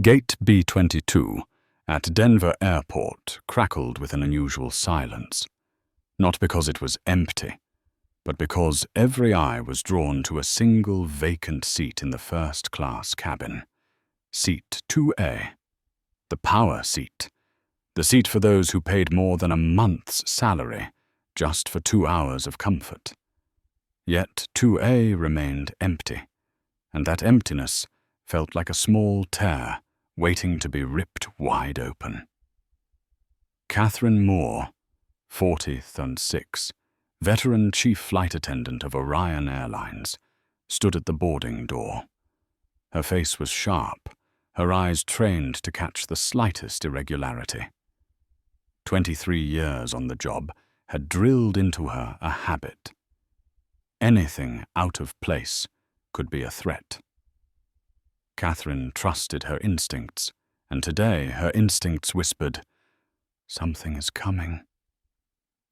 Gate B-22 at Denver Airport crackled with an unusual silence, not because it was empty, but because every eye was drawn to a single vacant seat in the first-class cabin. Seat 2A, the power seat, the seat for those who paid more than a month's salary just for 2 hours of comfort. Yet 2A remained empty, and that emptiness felt like a small tear waiting to be ripped wide open. Catherine Moore, 40th and 6, veteran chief flight attendant of Orion Airlines, stood at the boarding door. Her face was sharp, her eyes trained to catch the slightest irregularity. 23 years on the job had drilled into her a habit. Anything out of place could be a threat. Catherine trusted her instincts, and today her instincts whispered, "Something is coming."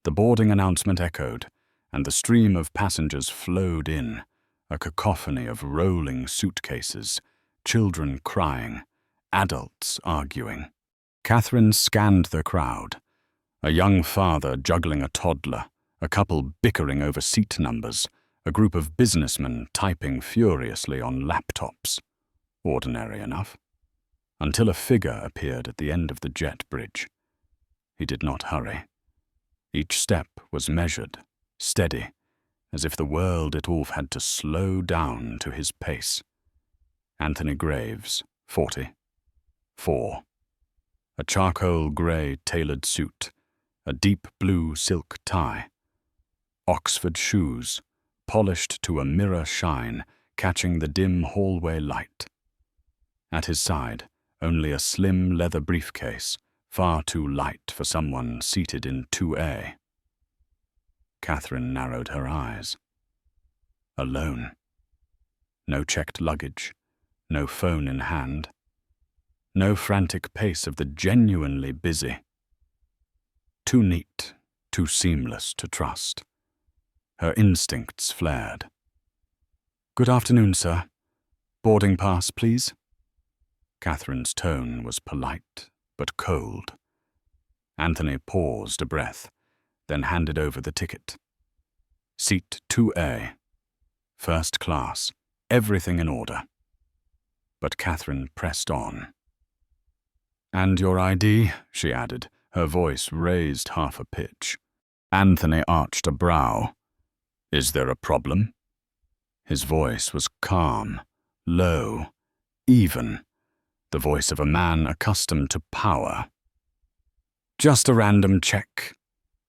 The boarding announcement echoed, and the stream of passengers flowed in, a cacophony of rolling suitcases, children crying, adults arguing. Catherine scanned the crowd, a young father juggling a toddler, a couple bickering over seat numbers, a group of businessmen typing furiously on laptops. Ordinary enough, until a figure appeared at the end of the jet bridge. He did not hurry. Each step was measured, steady, as if the world itself had to slow down to his pace. Anthony Graves, 40, 4. A charcoal grey tailored suit, a deep blue silk tie, Oxford shoes, polished to a mirror shine, catching the dim hallway light. At his side, only a slim leather briefcase, far too light for someone seated in 2A. Catherine narrowed her eyes. Alone. No checked luggage, no phone in hand, no frantic pace of the genuinely busy. Too neat, too seamless to trust. Her instincts flared. "Good afternoon, sir. Boarding pass, please." Catherine's tone was polite, but cold. Anthony paused a breath, then handed over the ticket. Seat 2A. First class, everything in order. But Catherine pressed on. "And your ID?" she added, her voice raised half a pitch. Anthony arched a brow. "Is there a problem?" His voice was calm, low, even. The voice of a man accustomed to power. "Just a random check.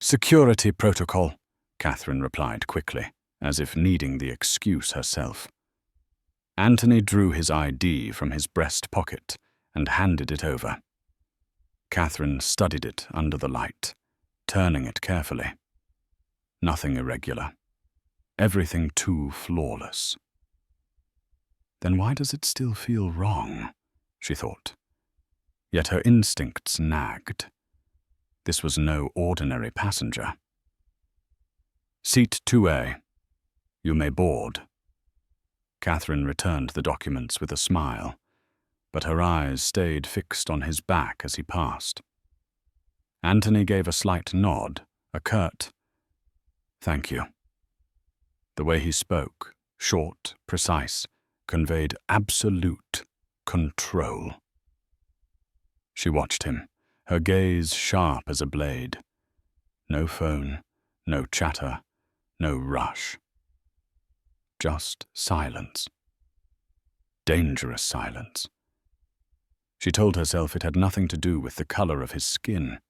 Security protocol," Catherine replied quickly, as if needing the excuse herself. Anthony drew his ID from his breast pocket and handed it over. Catherine studied it under the light, turning it carefully. Nothing irregular. Everything too flawless. Then why does it still feel wrong? She thought. Yet her instincts nagged. This was no ordinary passenger. "Seat 2A. You may board." Catherine returned the documents with a smile, but her eyes stayed fixed on his back as he passed. Anthony gave a slight nod, a curt, "Thank you." The way he spoke, short, precise, conveyed absolute control. She watched him, her gaze sharp as a blade. No phone, no chatter, no rush. Just silence. Dangerous silence. She told herself it had nothing to do with the color of his skin,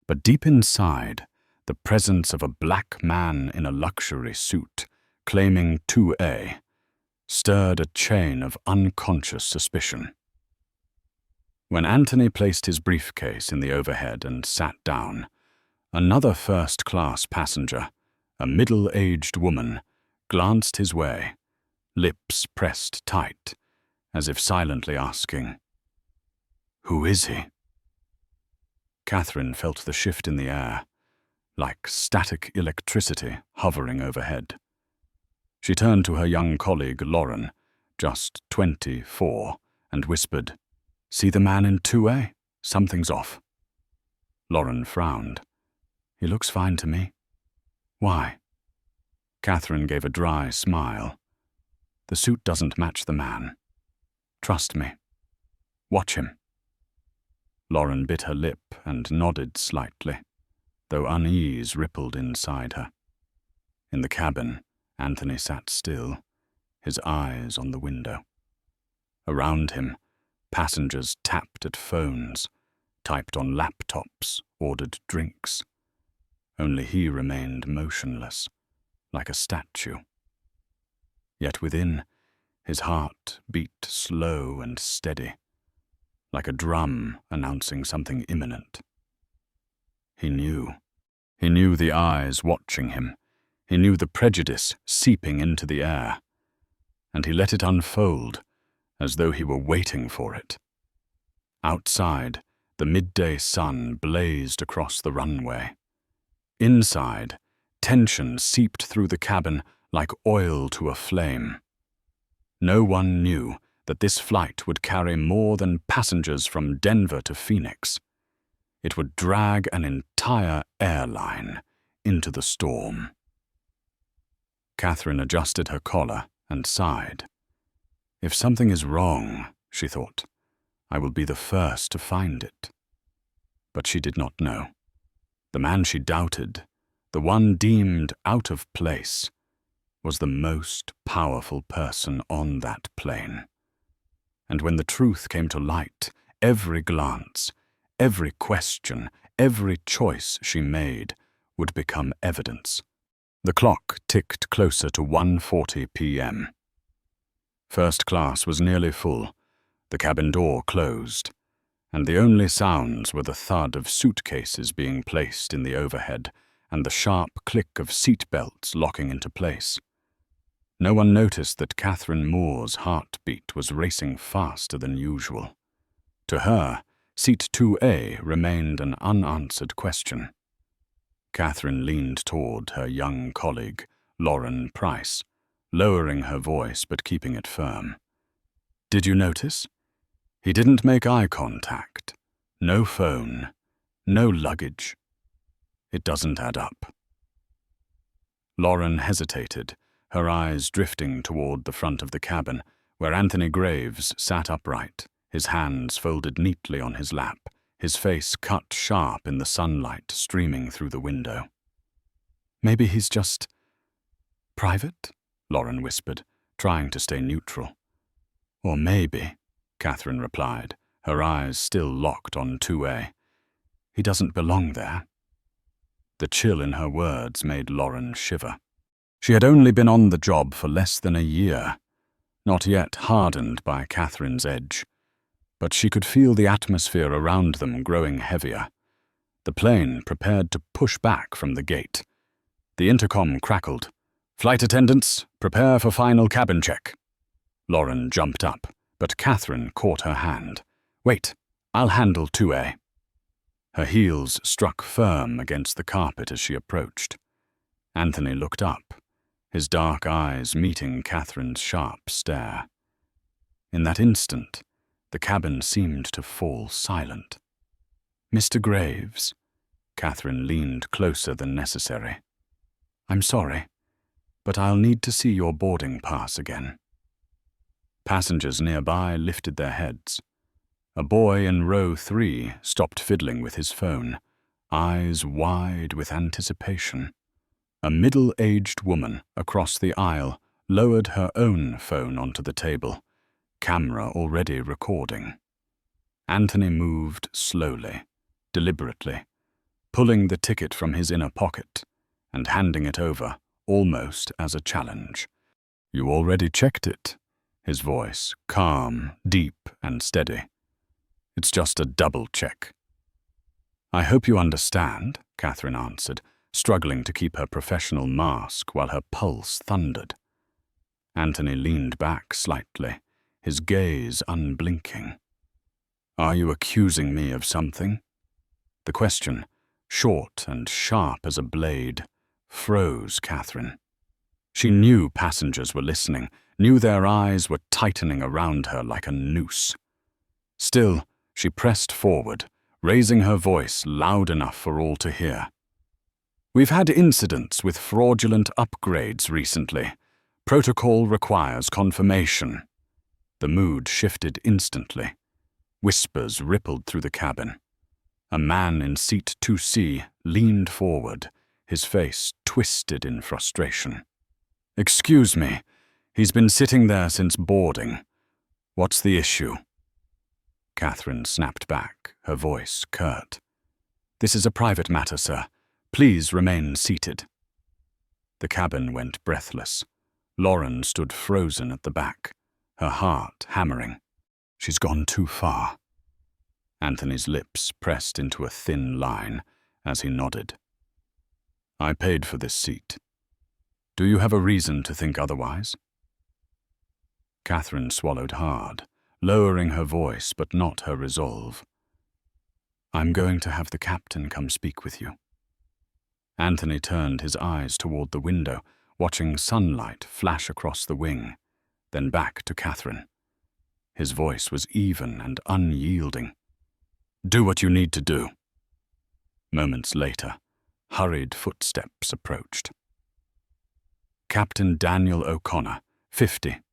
but deep inside, the presence of a black man in a luxury suit, claiming 2A, stirred a chain of unconscious suspicion. When Anthony placed his briefcase in the overhead and sat down, another first-class passenger, a middle-aged woman, glanced his way, lips pressed tight, as if silently asking, "Who is he?" Catherine felt the shift in the air, like static electricity hovering overhead. She turned to her young colleague, Lauren, just 24, and whispered, See the man in 2A? Something's off. Lauren frowned. He looks fine to me. Why? Catherine gave a dry smile. The suit doesn't match the man. Trust me. Watch him. Lauren bit her lip and nodded slightly, though unease rippled inside her. In the cabin, Anthony sat still, his eyes on the window. Around him, passengers tapped at phones, typed on laptops, ordered drinks. Only he remained motionless, like a statue. Yet within, his heart beat slow and steady, like a drum announcing something imminent. He knew. He knew the eyes watching him. He knew the prejudice seeping into the air. And he let it unfold, as though he were waiting for it. Outside, the midday sun blazed across the runway. Inside, tension seeped through the cabin like oil to a flame. No one knew that this flight would carry more than passengers from Denver to Phoenix. It would drag an entire airline into the storm. Catherine adjusted her collar and sighed. If something is wrong, she thought, I will be the first to find it. But she did not know. The man she doubted, the one deemed out of place, was the most powerful person on that plane. And when the truth came to light, every glance, every question, every choice she made would become evidence. The clock ticked closer to 1:40 p.m. First class was nearly full, the cabin door closed, and the only sounds were the thud of suitcases being placed in the overhead and the sharp click of seat belts locking into place. No one noticed that Catherine Moore's heartbeat was racing faster than usual. To her, seat 2A remained an unanswered question. Catherine leaned toward her young colleague, Lauren Price, lowering her voice but keeping it firm. Did you notice? He didn't make eye contact. No phone. No luggage. It doesn't add up. Lauren hesitated, her eyes drifting toward the front of the cabin, where Anthony Graves sat upright, his hands folded neatly on his lap, his face cut sharp in the sunlight streaming through the window. Maybe he's just private, Lauren whispered, trying to stay neutral. Or maybe, Catherine replied, her eyes still locked on 2A. He doesn't belong there. The chill in her words made Lauren shiver. She had only been on the job for less than a year, not yet hardened by Catherine's edge, but she could feel the atmosphere around them growing heavier. The plane prepared to push back from the gate. The intercom crackled. Flight attendants, prepare for final cabin check. Lauren jumped up, but Catherine caught her hand. Wait, I'll handle 2A. Her heels struck firm against the carpet as she approached. Anthony looked up, his dark eyes meeting Catherine's sharp stare. In that instant, the cabin seemed to fall silent. Mr. Graves, Catherine leaned closer than necessary. I'm sorry, but I'll need to see your boarding pass again. Passengers nearby lifted their heads. A boy in row 3 stopped fiddling with his phone, eyes wide with anticipation. A middle-aged woman across the aisle lowered her own phone onto the table, camera already recording. Anthony moved slowly, deliberately, pulling the ticket from his inner pocket and handing it over, almost as a challenge. You already checked it, his voice calm, deep, and steady. It's just a double check. I hope you understand, Catherine answered, struggling to keep her professional mask while her pulse thundered. Anthony leaned back slightly, his gaze unblinking. Are you accusing me of something? The question, short and sharp as a blade, froze Catherine. She knew passengers were listening, knew their eyes were tightening around her like a noose. Still, she pressed forward, raising her voice loud enough for all to hear. "We've had incidents with fraudulent upgrades recently. Protocol requires confirmation." The mood shifted instantly. Whispers rippled through the cabin. A man in seat 2C leaned forward, his face twisted in frustration. "Excuse me, he's been sitting there since boarding. What's the issue?" Catherine snapped back, her voice curt. "This is a private matter, sir. Please remain seated." The cabin went breathless. Lauren stood frozen at the back, her heart hammering. She's gone too far. Anthony's lips pressed into a thin line as he nodded. "I paid for this seat. Do you have a reason to think otherwise?" Catherine swallowed hard, lowering her voice but not her resolve. "I'm going to have the captain come speak with you." Anthony turned his eyes toward the window, watching sunlight flash across the wing, then back to Catherine. His voice was even and unyielding. "Do what you need to do." Moments later, hurried footsteps approached. Captain Daniel O'Connor, 50.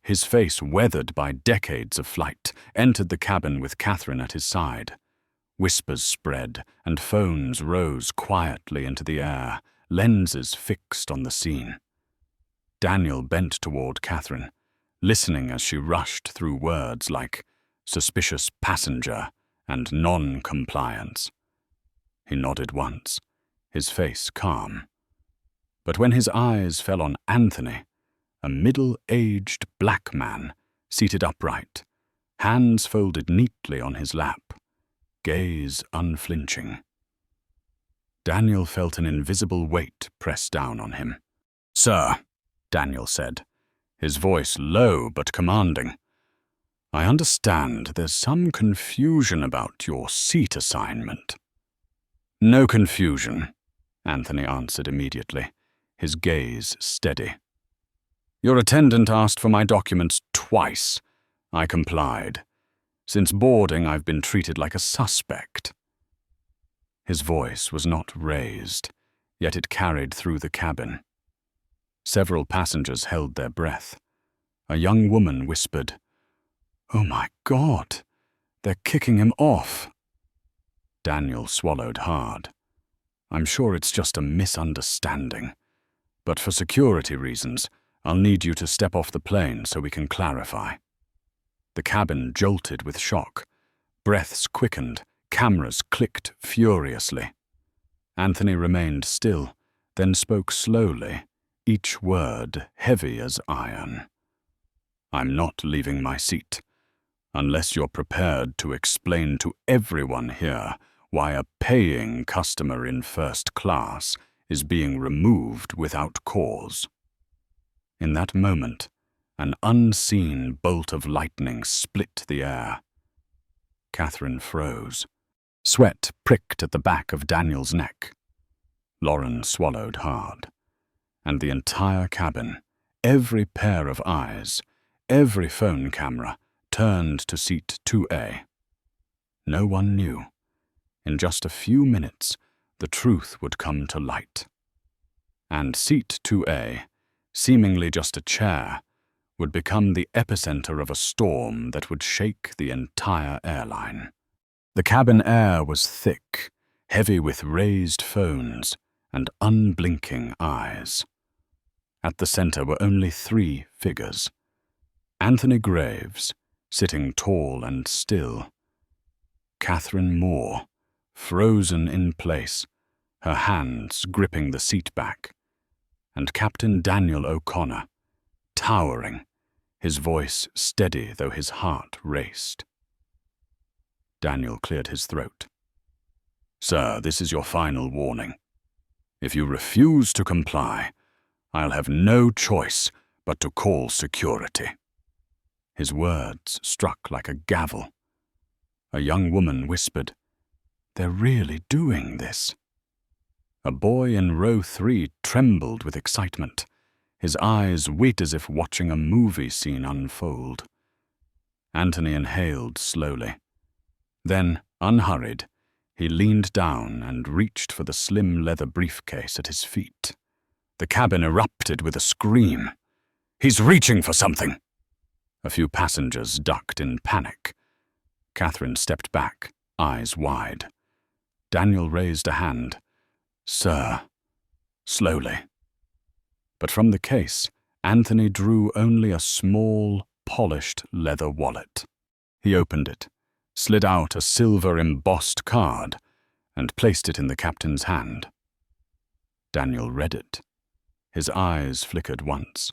His face weathered by decades of flight, entered the cabin with Catherine at his side. Whispers spread, and phones rose quietly into the air, lenses fixed on the scene. Daniel bent toward Catherine, listening as she rushed through words like suspicious passenger and non-compliance. He nodded once, his face calm. But when his eyes fell on Anthony, a middle-aged black man, seated upright, hands folded neatly on his lap, gaze unflinching. Daniel felt an invisible weight press down on him. "Sir," Daniel said, his voice low but commanding, "I understand there's some confusion about your seat assignment." "No confusion," Anthony answered immediately, his gaze steady. "Your attendant asked for my documents twice. I complied. Since boarding, I've been treated like a suspect." His voice was not raised, yet it carried through the cabin. Several passengers held their breath. A young woman whispered, "Oh my God, they're kicking him off." Daniel swallowed hard. "I'm sure it's just a misunderstanding. But for security reasons, I'll need you to step off the plane so we can clarify." The cabin jolted with shock. Breaths quickened, cameras clicked furiously. Anthony remained still, then spoke slowly, each word heavy as iron. "I'm not leaving my seat, unless you're prepared to explain to everyone here why a paying customer in first class is being removed without cause." In that moment, an unseen bolt of lightning split the air. Catherine froze. Sweat pricked at the back of Daniel's neck. Lauren swallowed hard. And the entire cabin, every pair of eyes, every phone camera, turned to seat 2A. No one knew. In just a few minutes, the truth would come to light. And seat 2A, seemingly just a chair, would become the epicenter of a storm that would shake the entire airline. The cabin air was thick, heavy with raised phones and unblinking eyes. At the center were only 3 figures. Anthony Graves, sitting tall and still. Catherine Moore, frozen in place, her hands gripping the seat back. And Captain Daniel O'Connor, towering, his voice steady though his heart raced. Daniel cleared his throat. "Sir, this is your final warning. If you refuse to comply, I'll have no choice but to call security." His words struck like a gavel. A young woman whispered, "They're really doing this." A boy in row 3 trembled with excitement, his eyes wet as if watching a movie scene unfold. Anthony inhaled slowly. Then, unhurried, he leaned down and reached for the slim leather briefcase at his feet. The cabin erupted with a scream. "He's reaching for something!" A few passengers ducked in panic. Catherine stepped back, eyes wide. Daniel raised a hand. "Sir," slowly. But from the case, Anthony drew only a small, polished leather wallet. He opened it, slid out a silver embossed card, and placed it in the captain's hand. Daniel read it. His eyes flickered once,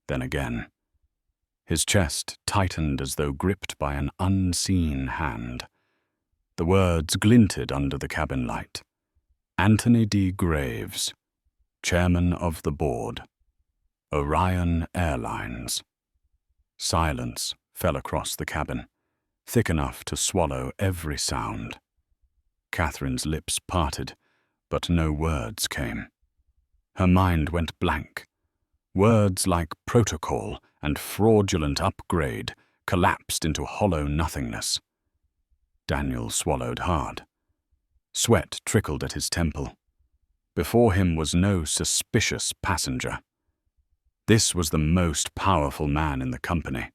then again. His chest tightened as though gripped by an unseen hand. The words glinted under the cabin light. Anthony D. Graves, Chairman of the Board, Orion Airlines. Silence fell across the cabin, thick enough to swallow every sound. Catherine's lips parted, but no words came. Her mind went blank. Words like protocol and fraudulent upgrade collapsed into hollow nothingness. Daniel swallowed hard. Sweat trickled at his temple. Before him was no suspicious passenger. This was the most powerful man in the company.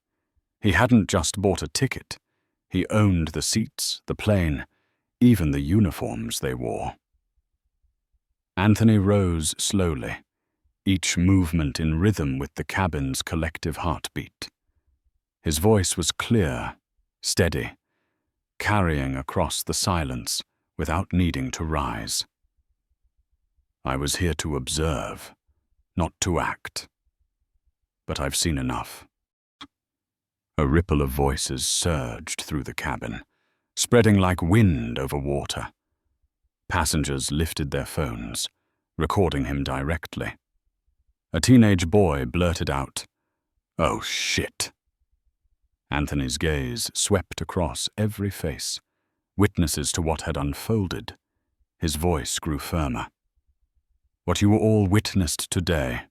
He hadn't just bought a ticket. He owned the seats, the plane, even the uniforms they wore. Anthony rose slowly, each movement in rhythm with the cabin's collective heartbeat. His voice was clear, steady, carrying across the silence without needing to rise. "I was here to observe, not to act. But I've seen enough." A ripple of voices surged through the cabin, spreading like wind over water. Passengers lifted their phones, recording him directly. A teenage boy blurted out, "Oh shit." Anthony's gaze swept across every face, witnesses to what had unfolded. His voice grew firmer. "What you all witnessed today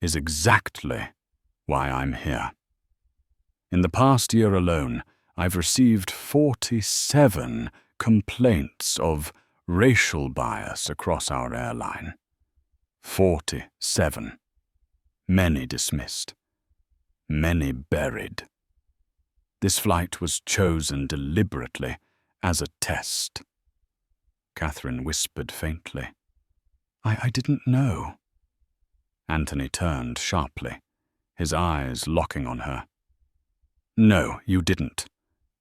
is exactly why I'm here. In the past year alone, I've received 47 complaints of racial bias across our airline. 47. Many dismissed. Many buried. This flight was chosen deliberately as a test." Catherine whispered faintly, I didn't know." Anthony turned sharply, his eyes locking on her. "No, you didn't.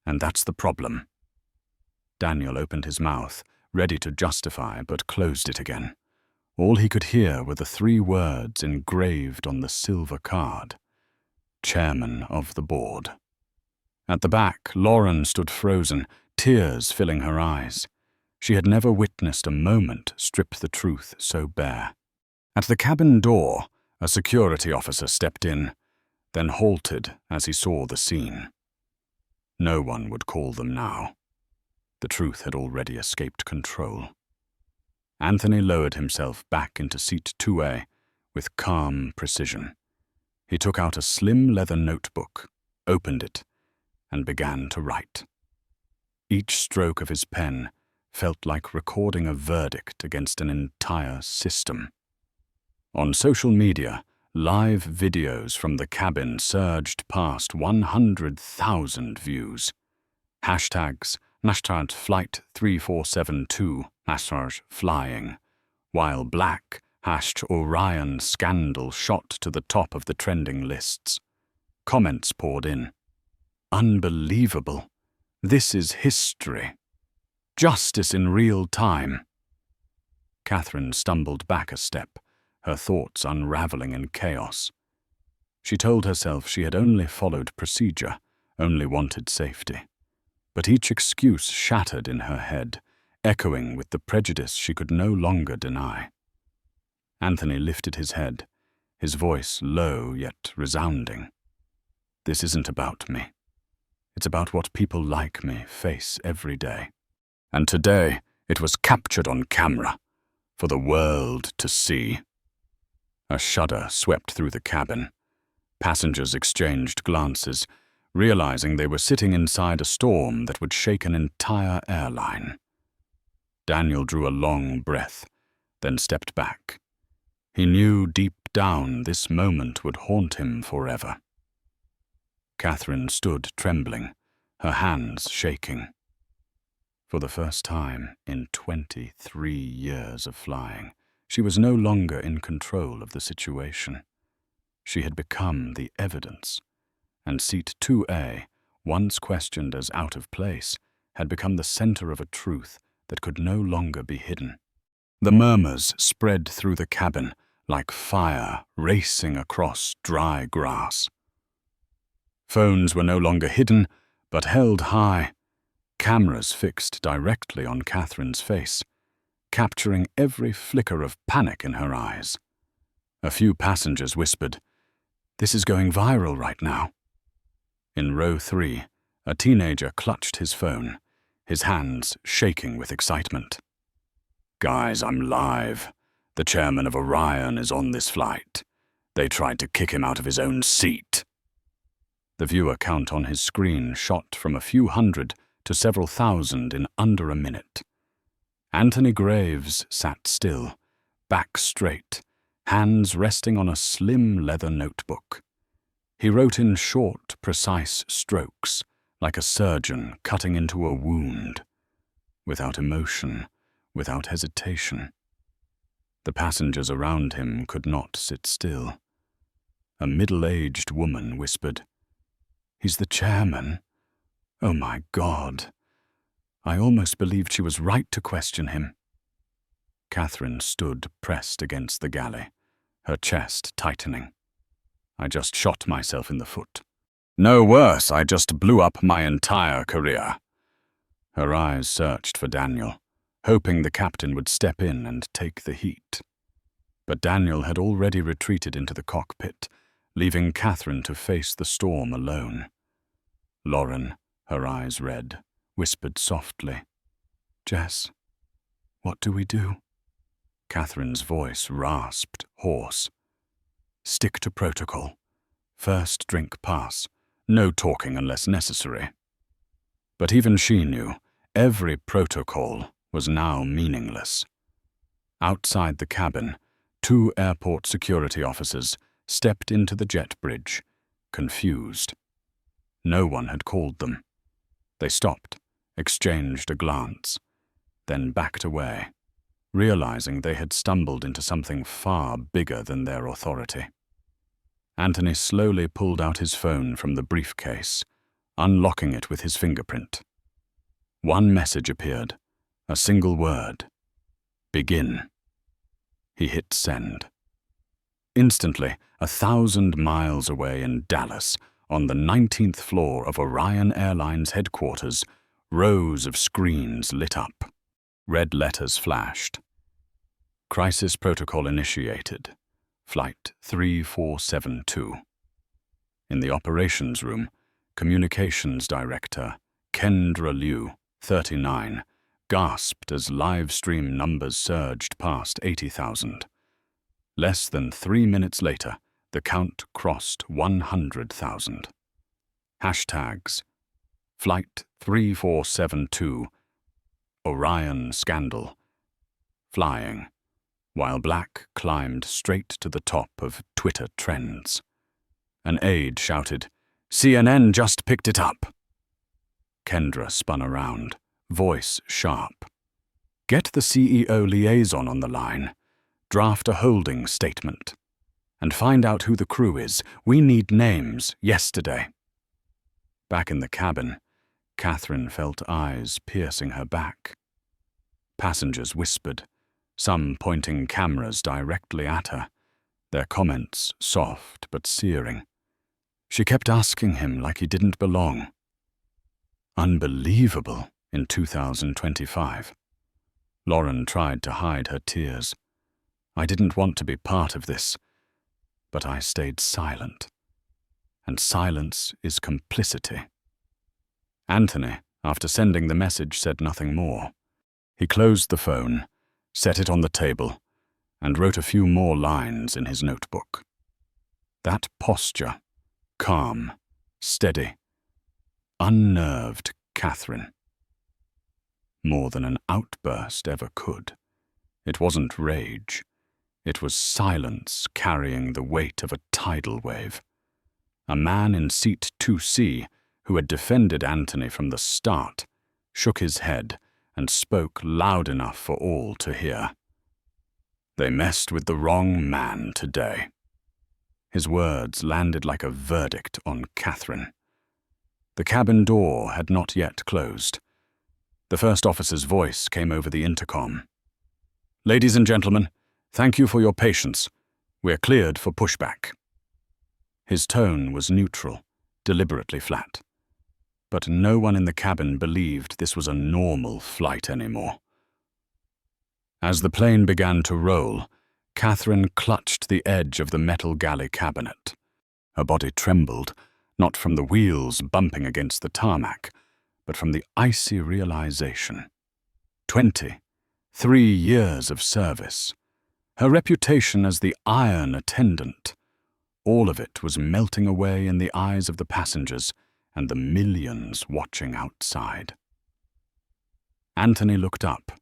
And that's the problem." Daniel opened his mouth, ready to justify, but closed it again. All he could hear were the 3 words engraved on the silver card: Chairman of the Board. At the back, Lauren stood frozen, tears filling her eyes. She had never witnessed a moment strip the truth so bare. At the cabin door, a security officer stepped in, then halted as he saw the scene. No one would call them now. The truth had already escaped control. Anthony lowered himself back into seat 2A with calm precision. He took out a slim leather notebook, opened it, and began to write. Each stroke of his pen felt like recording a verdict against an entire system. On social media, live videos from the cabin surged past 100,000 views. Hashtags, # Flight 3472, # flying, while black # Orion scandal shot to the top of the trending lists. Comments poured in. "Unbelievable. This is history. Justice in real time." Catherine stumbled back a step, her thoughts unraveling in chaos. She told herself she had only followed procedure, only wanted safety. But each excuse shattered in her head, echoing with the prejudice she could no longer deny. Anthony lifted his head, his voice low yet resounding. "This isn't about me. It's about what people like me face every day. And today, it was captured on camera, for the world to see." A shudder swept through the cabin. Passengers exchanged glances, realizing they were sitting inside a storm that would shake an entire airline. Daniel drew a long breath, then stepped back. He knew deep down this moment would haunt him forever. Catherine stood trembling, her hands shaking. For the first time in 23 years of flying, she was no longer in control of the situation. She had become the evidence, and Seat 2A, once questioned as out of place, had become the center of a truth that could no longer be hidden. The murmurs spread through the cabin like fire racing across dry grass. Phones were no longer hidden, but held high, cameras fixed directly on Catherine's face, capturing every flicker of panic in her eyes. A few passengers whispered, "This is going viral right now." In row 3, a teenager clutched his phone, his hands shaking with excitement. "Guys, I'm live. The chairman of Orion is on this flight. They tried to kick him out of his own seat." The viewer count on his screen shot from a few hundred to several thousand in under a minute. Anthony Graves sat still, back straight, hands resting on a slim leather notebook. He wrote in short, precise strokes, like a surgeon cutting into a wound, without emotion, without hesitation. The passengers around him could not sit still. A middle-aged woman whispered, "He's the chairman. Oh my God." I almost believed she was right to question him. Catherine stood pressed against the galley, her chest tightening. "I just shot myself in the foot. No worse, I just blew up my entire career." Her eyes searched for Daniel, hoping the captain would step in and take the heat. But Daniel had already retreated into the cockpit, leaving Catherine to face the storm alone. Lauren, her eyes red, whispered softly, "Jess, what do we do?" Catherine's voice rasped, hoarse. "Stick to protocol. First drink pass. No talking unless necessary." But even she knew every protocol was now meaningless. Outside the cabin, 2 airport security officers stepped into the jet bridge, confused. No one had called them. They stopped, exchanged a glance, then backed away, realizing they had stumbled into something far bigger than their authority. Anthony slowly pulled out his phone from the briefcase, unlocking it with his fingerprint. One message appeared, a single word: "Begin." He hit send. Instantly, 1,000 miles away in Dallas, on the 19th floor of Orion Airlines headquarters, rows of screens lit up. Red letters flashed. "Crisis protocol initiated. Flight 3472. In the operations room, Communications Director Kendra Liu, 39, gasped as live stream numbers surged past 80,000. Less than 3 minutes later, the count crossed 100,000. Hashtags: Flight 3472, Orion Scandal, flying, while black climbed straight to the top of Twitter trends. An aide shouted, "CNN just picked it up." Kendra spun around, voice sharp. "Get the CEO liaison on the line. Draft a holding statement. And find out who the crew is. We need names yesterday." Back in the cabin, Catherine felt eyes piercing her back. Passengers whispered, some pointing cameras directly at her, their comments soft but searing. She kept asking him like he didn't belong. Unbelievable in 2025. Lauren tried to hide her tears. "I didn't want to be part of this, but I stayed silent. And silence is complicity." Anthony, after sending the message, said nothing more. He closed the phone, set it on the table, and wrote a few more lines in his notebook. That posture, calm, steady, unnerved Catherine. More than an outburst ever could. It wasn't rage. It was silence carrying the weight of a tidal wave. A man in seat 2C, who had defended Anthony from the start, shook his head and spoke loud enough for all to hear. "They messed with the wrong man today." His words landed like a verdict on Catherine. The cabin door had not yet closed. The first officer's voice came over the intercom. "Ladies and gentlemen, thank you for your patience. We're cleared for pushback." His tone was neutral, deliberately flat. But no one in the cabin believed this was a normal flight anymore. As the plane began to roll, Catherine clutched the edge of the metal galley cabinet. Her body trembled, not from the wheels bumping against the tarmac, but from the icy realization. 23 years of service. Her reputation as the iron attendant. All of it was melting away in the eyes of the passengers and the millions watching outside. Anthony looked up,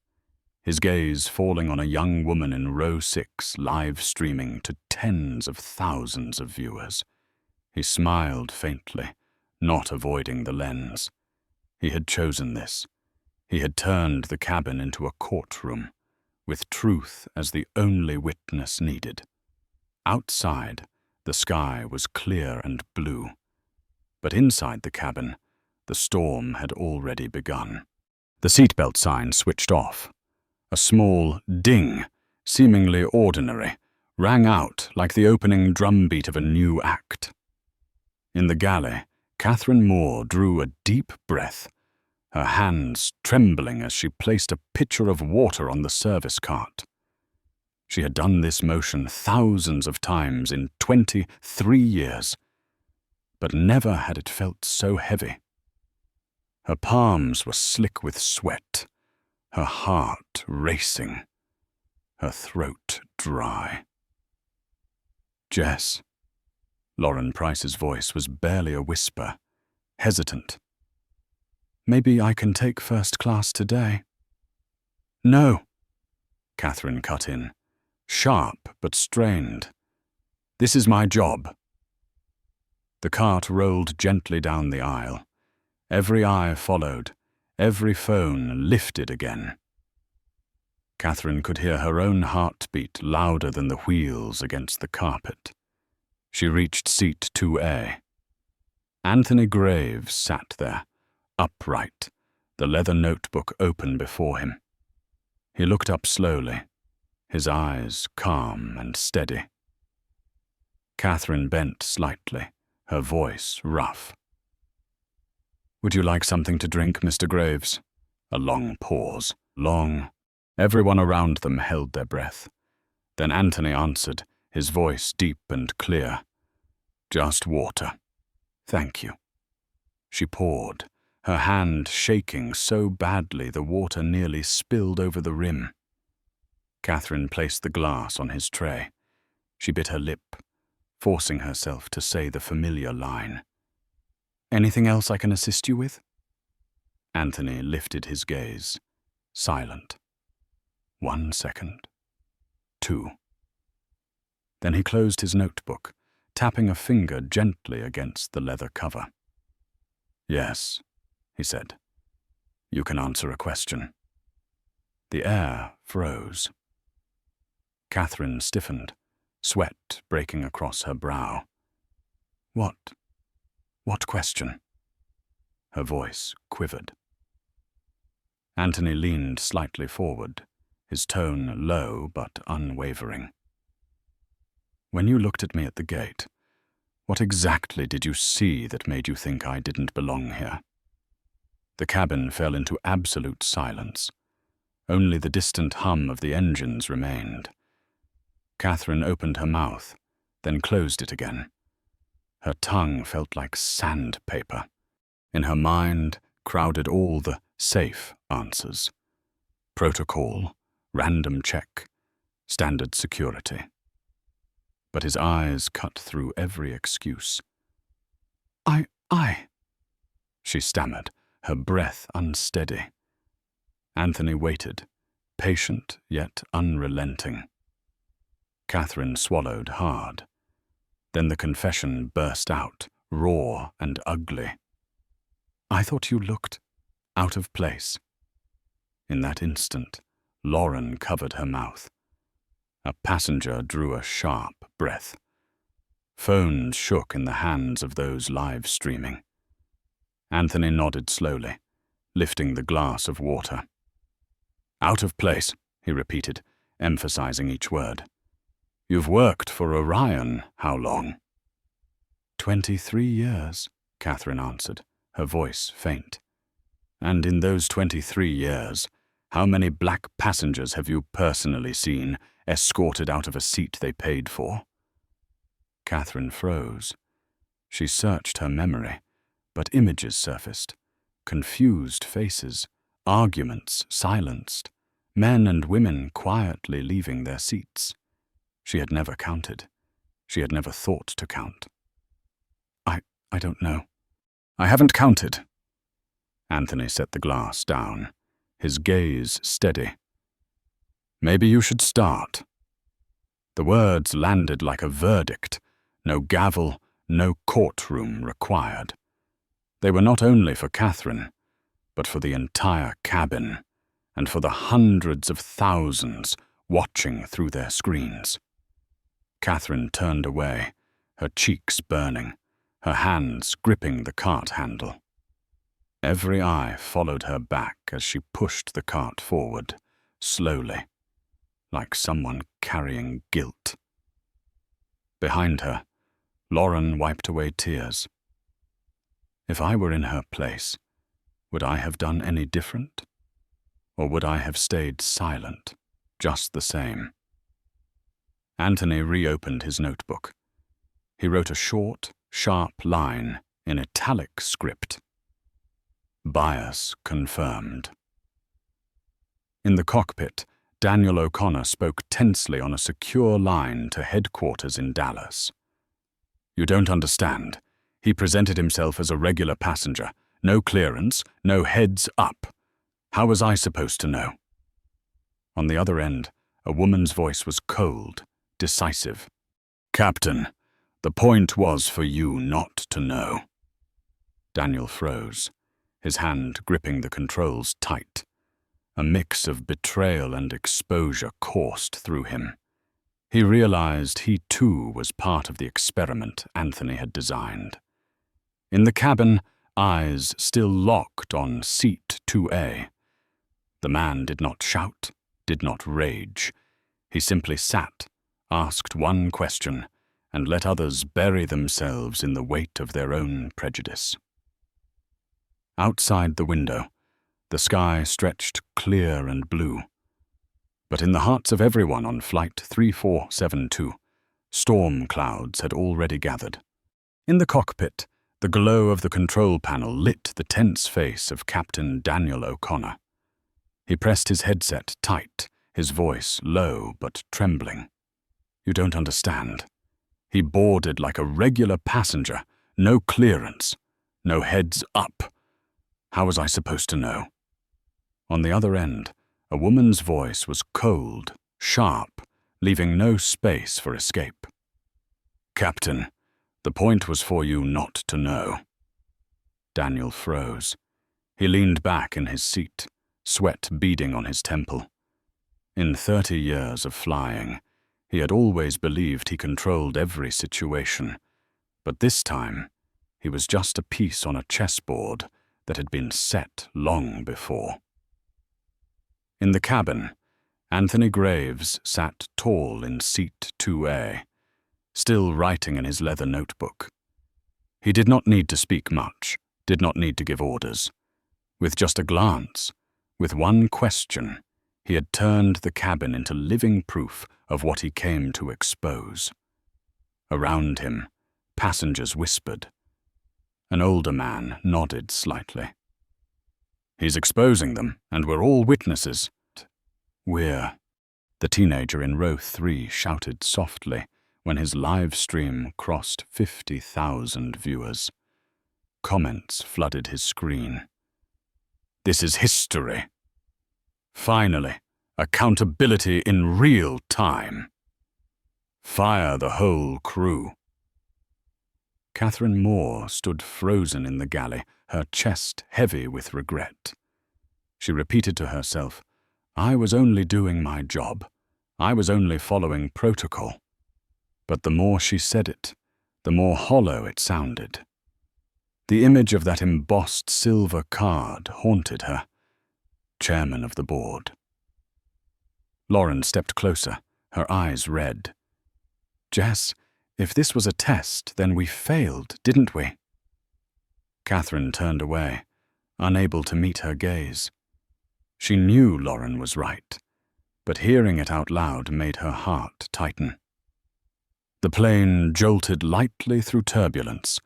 his gaze falling on a young woman in row 6 live streaming to tens of thousands of viewers. He smiled faintly, not avoiding the lens. He had chosen this. He had turned the cabin into a courtroom, with truth as the only witness needed. Outside, the sky was clear and blue. But inside the cabin, the storm had already begun. The seatbelt sign switched off. A small ding, seemingly ordinary, rang out like the opening drumbeat of a new act. In the galley, Catherine Moore drew a deep breath, her hands trembling as she placed a pitcher of water on the service cart. She had done this motion thousands of times in 23 years, but never had it felt so heavy. Her palms were slick with sweat, her heart racing, her throat dry. "Jess." Lauren Price's voice was barely a whisper, hesitant. "Maybe I can take first class today." "No," Catherine cut in, sharp but strained. "This is my job." The cart rolled gently down the aisle. Every eye followed, every phone lifted again. Catherine could hear her own heartbeat louder than the wheels against the carpet. She reached seat 2A. Anthony Graves sat there, upright, the leather notebook open before him. He looked up slowly, his eyes calm and steady. Catherine bent slightly, her voice rough. "Would you like something to drink, Mr. Graves?" A long pause. Long. Everyone around them held their breath. Then Anthony answered, his voice deep and clear. "Just water. Thank you." She poured, her hand shaking so badly the water nearly spilled over the rim. Catherine placed the glass on his tray. She bit her lip, forcing herself to say the familiar line. "Anything else I can assist you with?" Anthony lifted his gaze, silent. 1 second. 2. Then he closed his notebook, tapping a finger gently against the leather cover. "Yes," he said. "You can answer a question." The air froze. Catherine stiffened, sweat breaking across her brow. What question?" Her voice quivered. Anthony leaned slightly forward, his tone low but unwavering. "When you looked at me at the gate, what exactly did you see that made you think I didn't belong here?" The cabin fell into absolute silence. Only the distant hum of the engines remained. Catherine opened her mouth, then closed it again. Her tongue felt like sandpaper. In her mind crowded all the safe answers. Protocol, random check, standard security. But his eyes cut through every excuse. I. she stammered, her breath unsteady. Anthony waited, patient yet unrelenting. Catherine swallowed hard. Then the confession burst out, raw and ugly. "I thought you looked out of place." In that instant, Lauren covered her mouth. A passenger drew a sharp breath. Phones shook in the hands of those live streaming. Anthony nodded slowly, lifting the glass of water. "Out of place," he repeated, emphasizing each word. "You've worked for Orion how long?" 23 years, Catherine answered, her voice faint. "And in those 23 years, how many black passengers have you personally seen, escorted out of a seat they paid for?" Catherine froze. She searched her memory, but images surfaced. Confused faces, arguments silenced, men and women quietly leaving their seats. She had never counted. She had never thought to count. I don't know. I haven't counted." Anthony set the glass down, his gaze steady. "Maybe you should start." The words landed like a verdict, no gavel, no courtroom required. They were not only for Catherine, but for the entire cabin, and for the hundreds of thousands watching through their screens. Catherine turned away, her cheeks burning, her hands gripping the cart handle. Every eye followed her back as she pushed the cart forward, slowly, like someone carrying guilt. Behind her, Lauren wiped away tears. If I were in her place, would I have done any different? Or would I have stayed silent, just the same? Anthony reopened his notebook. He wrote a short, sharp line in italic script. "Bias confirmed." In the cockpit, Daniel O'Connor spoke tensely on a secure line to headquarters in Dallas. "You don't understand. He presented himself as a regular passenger. No clearance, no heads up. How was I supposed to know?" On the other end, a woman's voice was cold, decisive. "Captain, the point was for you not to know." Daniel froze, his hand gripping the controls tight. A mix of betrayal and exposure coursed through him. He realized he too was part of the experiment Anthony had designed. In the cabin, eyes still locked on seat 2A. The man did not shout, did not rage. He simply sat, asked one question, and let others bury themselves in the weight of their own prejudice. Outside the window, the sky stretched clear and blue. But in the hearts of everyone on Flight 3472, storm clouds had already gathered. In the cockpit, the glow of the control panel lit the tense face of Captain Daniel O'Connor. He pressed his headset tight, his voice low but trembling. "You don't understand. He boarded like a regular passenger, no clearance, no heads up. How was I supposed to know?" On the other end, a woman's voice was cold, sharp, leaving no space for escape. "Captain, the point was for you not to know." Daniel froze. He leaned back in his seat, sweat beading on his temple. In 30 years of flying, he had always believed he controlled every situation, but this time, he was just a piece on a chessboard that had been set long before. In the cabin, Anthony Graves sat tall in seat 2A, still writing in his leather notebook. He did not need to speak much, did not need to give orders. With just a glance, with one question, he had turned the cabin into living proof of what he came to expose. Around him, passengers whispered. An older man nodded slightly. "He's exposing them, and we're all witnesses." "We're..." the teenager in row 3 shouted softly when his live stream crossed 50,000 viewers. comments flooded his screen. This is history. Finally, accountability in real time. Fire the whole crew. Catherine Moore stood frozen in the galley, her chest heavy with regret. She repeated to herself, I was only doing my job. I was only following protocol. But the more she said it, the more hollow it sounded. The image of that embossed silver card haunted her. Chairman of the board. Lauren stepped closer, her eyes red. Jess, if this was a test, then we failed, didn't we? Catherine turned away, unable to meet her gaze. She knew Lauren was right, but hearing it out loud made her heart tighten. The plane jolted lightly through turbulence.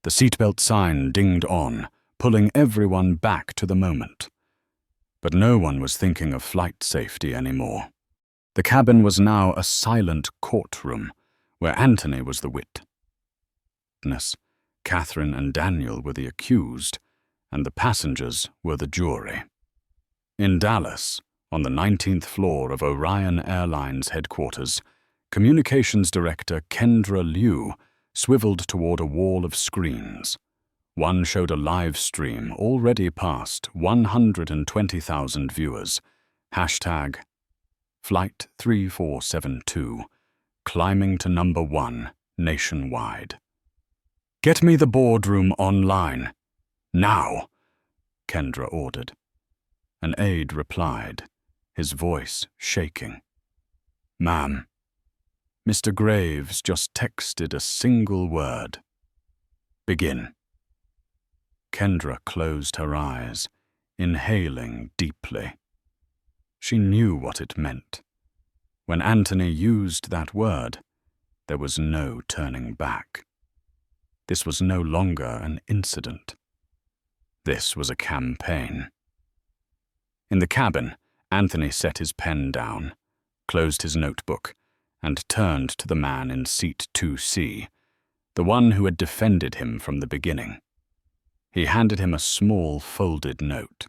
The seatbelt sign dinged on, pulling everyone back to the moment. But no one was thinking of flight safety anymore. The cabin was now a silent courtroom, where Anthony was the witness, Catherine and Daniel were the accused, and the passengers were the jury. In Dallas, on the 19th floor of Orion Airlines headquarters, Communications Director Kendra Liu swiveled toward a wall of screens. One showed a live stream already past 120,000 viewers. Hashtag Flight 3472, climbing to number 1 nationwide. Get me the boardroom online. Now, Kendra ordered. An aide replied, his voice shaking. Ma'am, Mr. Graves just texted a single word. Begin. Kendra closed her eyes, inhaling deeply. She knew what it meant. When Anthony used that word, there was no turning back. This was no longer an incident. This was a campaign. In the cabin, Anthony set his pen down, closed his notebook, and turned to the man in seat 2C, the one who had defended him from the beginning. He handed him a small folded note.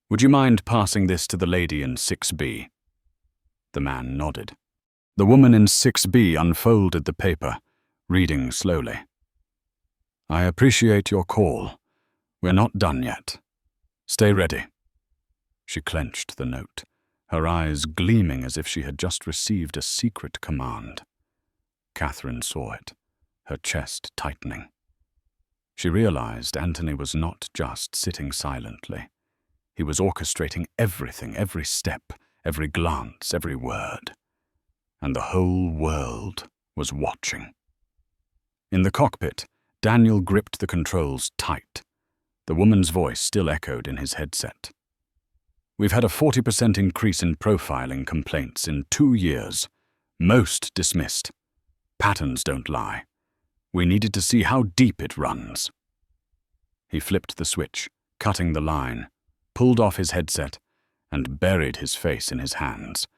Would you mind passing this to the lady in 6B? The man nodded. The woman in 6B unfolded the paper, reading slowly. I appreciate your call. We're not done yet. Stay ready. She clenched the note, her eyes gleaming as if she had just received a secret command. Catherine saw it, her chest tightening. She realized Anthony was not just sitting silently. He was orchestrating everything, every step, every glance, every word. And the whole world was watching. In the cockpit, Daniel gripped the controls tight. The woman's voice still echoed in his headset. We've had a 40% increase in profiling complaints in 2 years. Most dismissed. Patterns don't lie. We needed to see how deep it runs. He flipped the switch, cutting the line, pulled off his headset, and buried his face in his hands.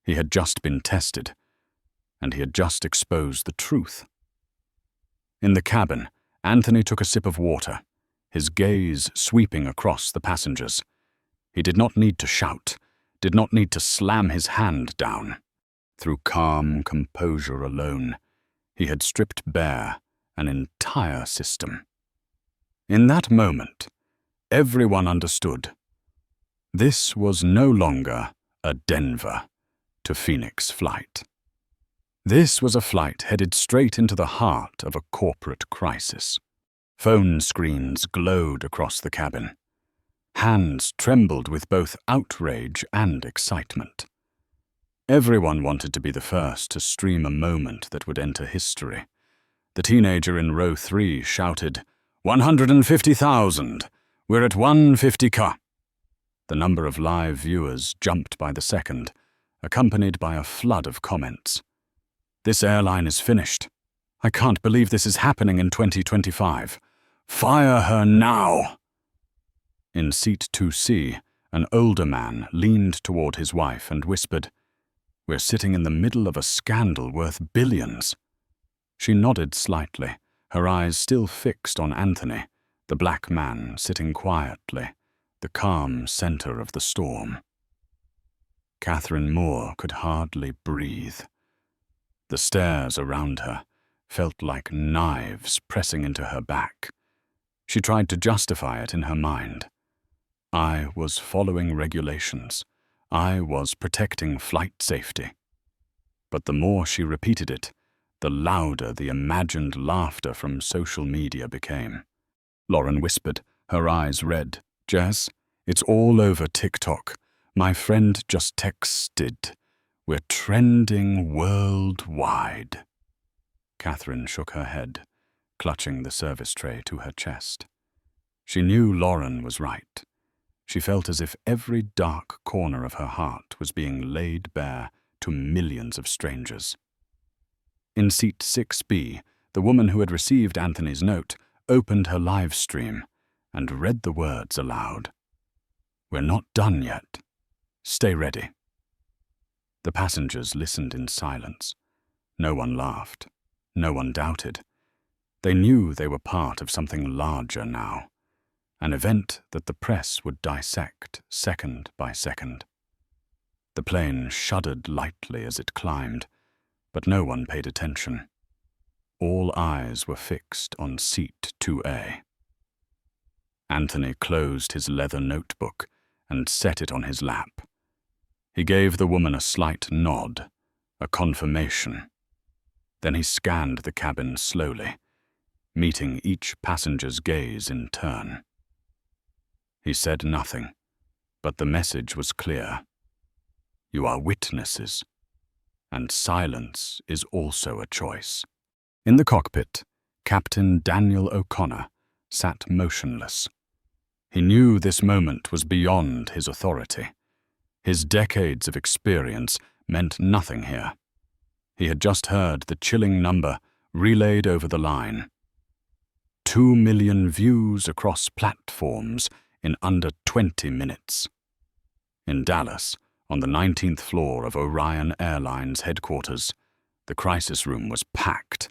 He had just been tested, and he had just exposed the truth. In the cabin, Anthony took a sip of water, his gaze sweeping across the passengers. He did not need to shout, did not need to slam his hand down. Through calm composure alone, he had stripped bare an entire system. In that moment, everyone understood. This was no longer a Denver to Phoenix flight. This was a flight headed straight into the heart of a corporate crisis. Phone screens glowed across the cabin. Hands trembled with both outrage and excitement. Everyone wanted to be the first to stream a moment that would enter history. The teenager in row 3 shouted, 150,000! We're at 150K! The number of live viewers jumped by the second, accompanied by a flood of comments. This airline is finished. I can't believe this is happening in 2025. Fire her now! In seat 2C, an older man leaned toward his wife and whispered, We're sitting in the middle of a scandal worth billions. She nodded slightly, her eyes still fixed on Anthony, the black man sitting quietly, the calm center of the storm. Catherine Moore could hardly breathe. The stairs around her felt like knives pressing into her back. She tried to justify it in her mind. I was following regulations. I was protecting flight safety. But the more she repeated it, the louder the imagined laughter from social media became. Lauren whispered, her eyes red. "Jess, it's all over TikTok. My friend just texted. We're trending worldwide." Catherine shook her head, clutching the service tray to her chest. She knew Lauren was right. She felt as if every dark corner of her heart was being laid bare to millions of strangers. In seat 6B, the woman who had received Anthony's note opened her live stream and read the words aloud. "We're not done yet. Stay ready." The passengers listened in silence. No one laughed. No one doubted. They knew they were part of something larger now, an event that the press would dissect second by second. The plane shuddered lightly as it climbed, but no one paid attention. All eyes were fixed on seat 2A. Anthony closed his leather notebook and set it on his lap. He gave the woman a slight nod, a confirmation. Then he scanned the cabin slowly, meeting each passenger's gaze in turn. He said nothing, but the message was clear. You are witnesses, and silence is also a choice. In the cockpit, Captain Daniel O'Connor sat motionless. He knew this moment was beyond his authority. His decades of experience meant nothing here. He had just heard the chilling number relayed over the line. 2 million views across platforms in under 20 minutes. In Dallas, on the 19th floor of Orion Airlines headquarters, the crisis room was packed.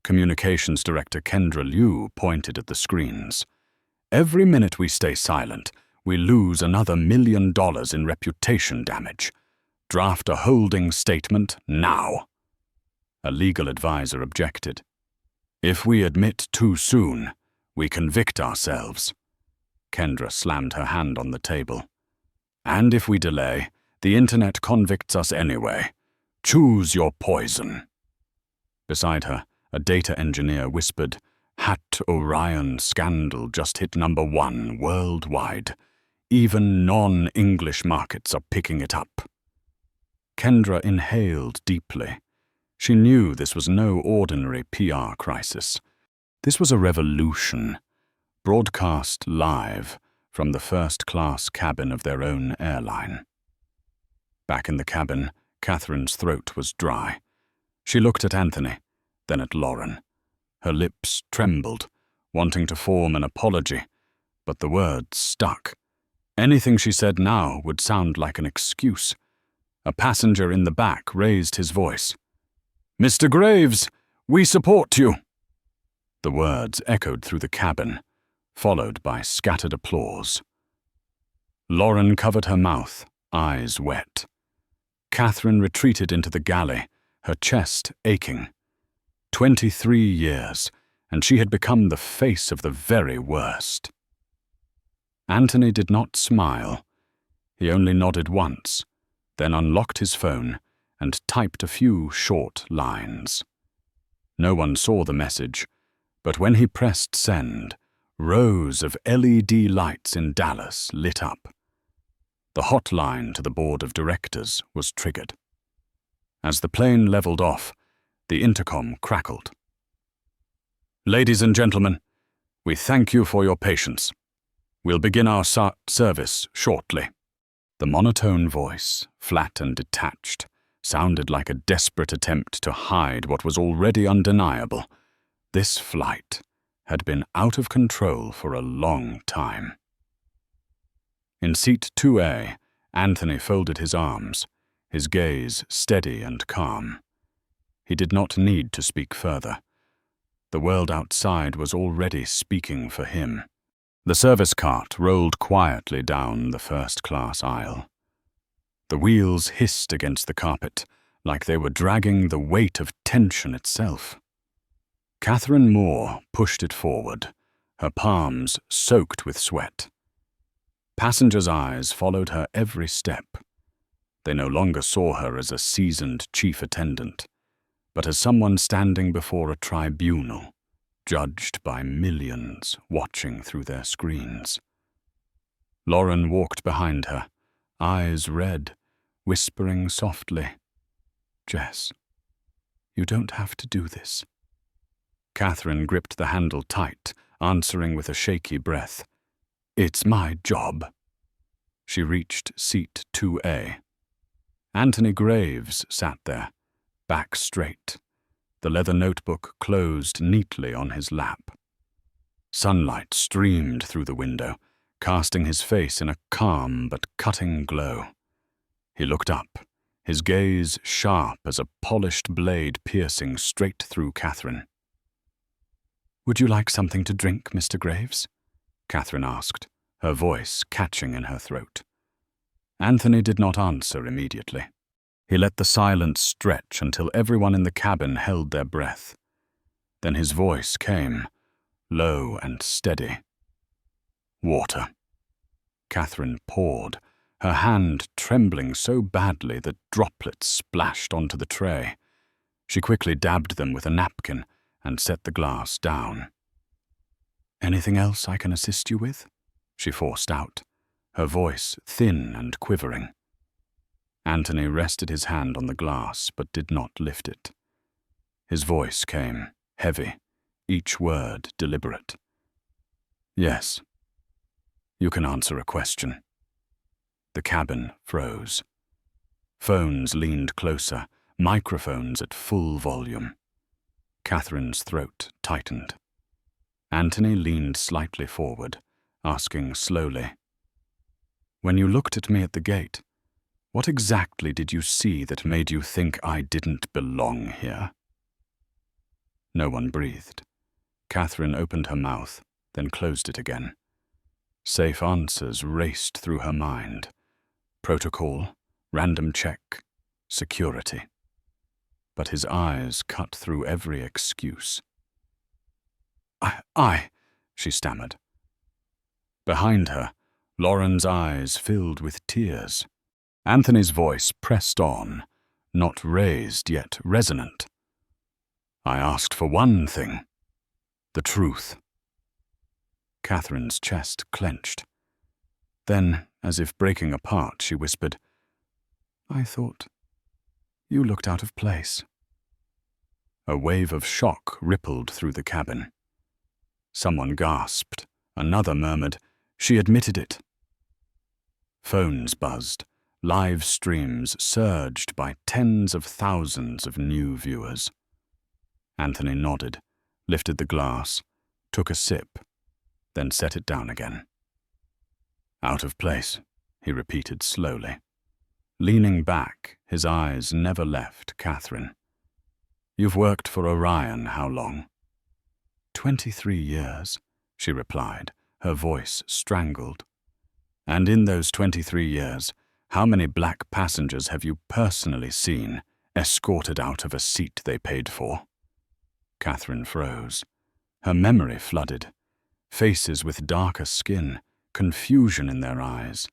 Communications Director Kendra Liu pointed at the screens. "Every minute we stay silent, we lose another $1 million in reputation damage. Draft a holding statement now." A legal advisor objected. "If we admit too soon, we convict ourselves." Kendra slammed her hand on the table. "And if we delay, the internet convicts us anyway. Choose your poison." Beside her, a data engineer whispered, "Hat Orion scandal just hit #1 worldwide. Even non-English markets are picking it up." Kendra inhaled deeply. She knew this was no ordinary PR crisis. This was a revolution, broadcast live from the first-class cabin of their own airline. Back in the cabin, Catherine's throat was dry. She looked at Anthony, then at Lauren. Her lips trembled, wanting to form an apology, but the words stuck. Anything she said now would sound like an excuse. A passenger in the back raised his voice. "Mr. Graves, we support you." The words echoed through the cabin, followed by scattered applause. Lauren covered her mouth, eyes wet. Catherine retreated into the galley, her chest aching. 23 years, and she had become the face of the very worst. Anthony did not smile. He only nodded once, then unlocked his phone and typed a few short lines. No one saw the message, but when he pressed send, rows of LED lights in Dallas lit up. The hotline to the board of directors was triggered. As the plane leveled off, the intercom crackled. "Ladies and gentlemen, we thank you for your patience. We'll begin our service shortly." The monotone voice, flat and detached, sounded like a desperate attempt to hide what was already undeniable. This flight had been out of control for a long time. In seat 2A, Anthony folded his arms, his gaze steady and calm. He did not need to speak further. The world outside was already speaking for him. The service cart rolled quietly down the first-class aisle. The wheels hissed against the carpet like they were dragging the weight of tension itself. Catherine Moore pushed it forward, her palms soaked with sweat. Passengers' eyes followed her every step. They no longer saw her as a seasoned chief attendant, but as someone standing before a tribunal, judged by millions watching through their screens. Lauren walked behind her, eyes red, whispering softly, "Jess, you don't have to do this." Catherine gripped the handle tight, answering with a shaky breath, "It's my job." She reached seat 2A. Anthony Graves sat there, back straight, the leather notebook closed neatly on his lap. Sunlight streamed through the window, casting his face in a calm but cutting glow. He looked up, his gaze sharp as a polished blade piercing straight through Catherine. "Would you like something to drink, Mr. Graves?" Catherine asked, her voice catching in her throat. Anthony did not answer immediately. He let the silence stretch until everyone in the cabin held their breath. Then his voice came, low and steady. "Water." Catherine poured, her hand trembling so badly that droplets splashed onto the tray. She quickly dabbed them with a napkin and set the glass down. "Anything else I can assist you with?" she forced out, her voice thin and quivering. Anthony rested his hand on the glass but did not lift it. His voice came, heavy, each word deliberate. "Yes. You can answer a question." The cabin froze. Phones leaned closer, microphones at full volume. Catherine's throat tightened. Anthony leaned slightly forward, asking slowly, "When you looked at me at the gate, what exactly did you see that made you think I didn't belong here?" No one breathed. Catherine opened her mouth, then closed it again. Safe answers raced through her mind. Protocol, random check, security. But his eyes cut through every excuse. I, she stammered. Behind her, Lauren's eyes filled with tears. Anthony's voice pressed on, not raised yet resonant. "I asked for one thing, the truth." Catherine's chest clenched. Then, as if breaking apart, she whispered, "I thought you looked out of place." A wave of shock rippled through the cabin. Someone gasped. Another murmured, "She admitted it." Phones buzzed. Live streams surged by tens of thousands of new viewers. Anthony nodded, lifted the glass, took a sip, then set it down again. "Out of place," he repeated slowly. Leaning back, his eyes never left Catherine. "You've worked for Orion how long?" 23 years, she replied, her voice strangled. "And in those 23 years, how many black passengers have you personally seen, escorted out of a seat they paid for?" Catherine froze. Her memory flooded. Faces with darker skin, confusion in their eyes,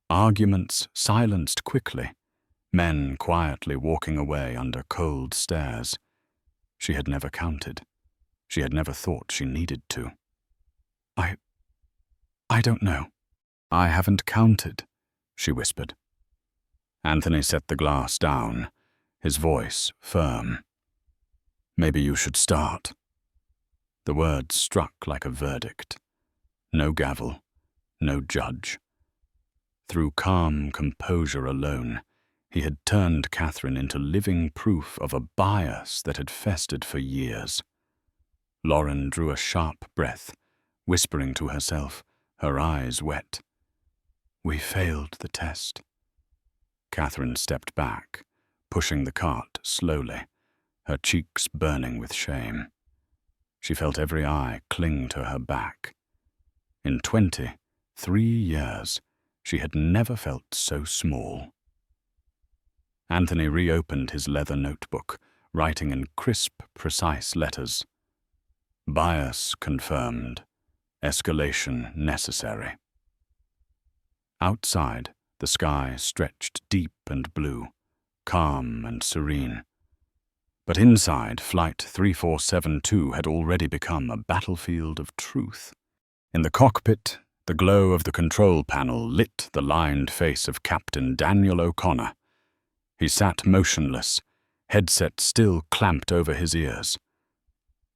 arguments silenced quickly, men quietly walking away under cold stares. She had never counted. She had never thought she needed to. I don't know. I haven't counted," she whispered. Anthony set the glass down, his voice firm. "Maybe you should start." The words struck like a verdict. No gavel, no judge. Through calm composure alone, he had turned Catherine into living proof of a bias that had festered for years. Lauren drew a sharp breath, whispering to herself, her eyes wet. "We failed the test." Catherine stepped back, pushing the cart slowly, her cheeks burning with shame. She felt every eye cling to her back. In 23 years, she had never felt so small. Anthony reopened his leather notebook, writing in crisp, precise letters. Bias confirmed. Escalation necessary. Outside, the sky stretched deep and blue, calm and serene. But inside, Flight 3472 had already become a battlefield of truth. In the cockpit, the glow of the control panel lit the lined face of Captain Daniel O'Connor. He sat motionless, headset still clamped over his ears.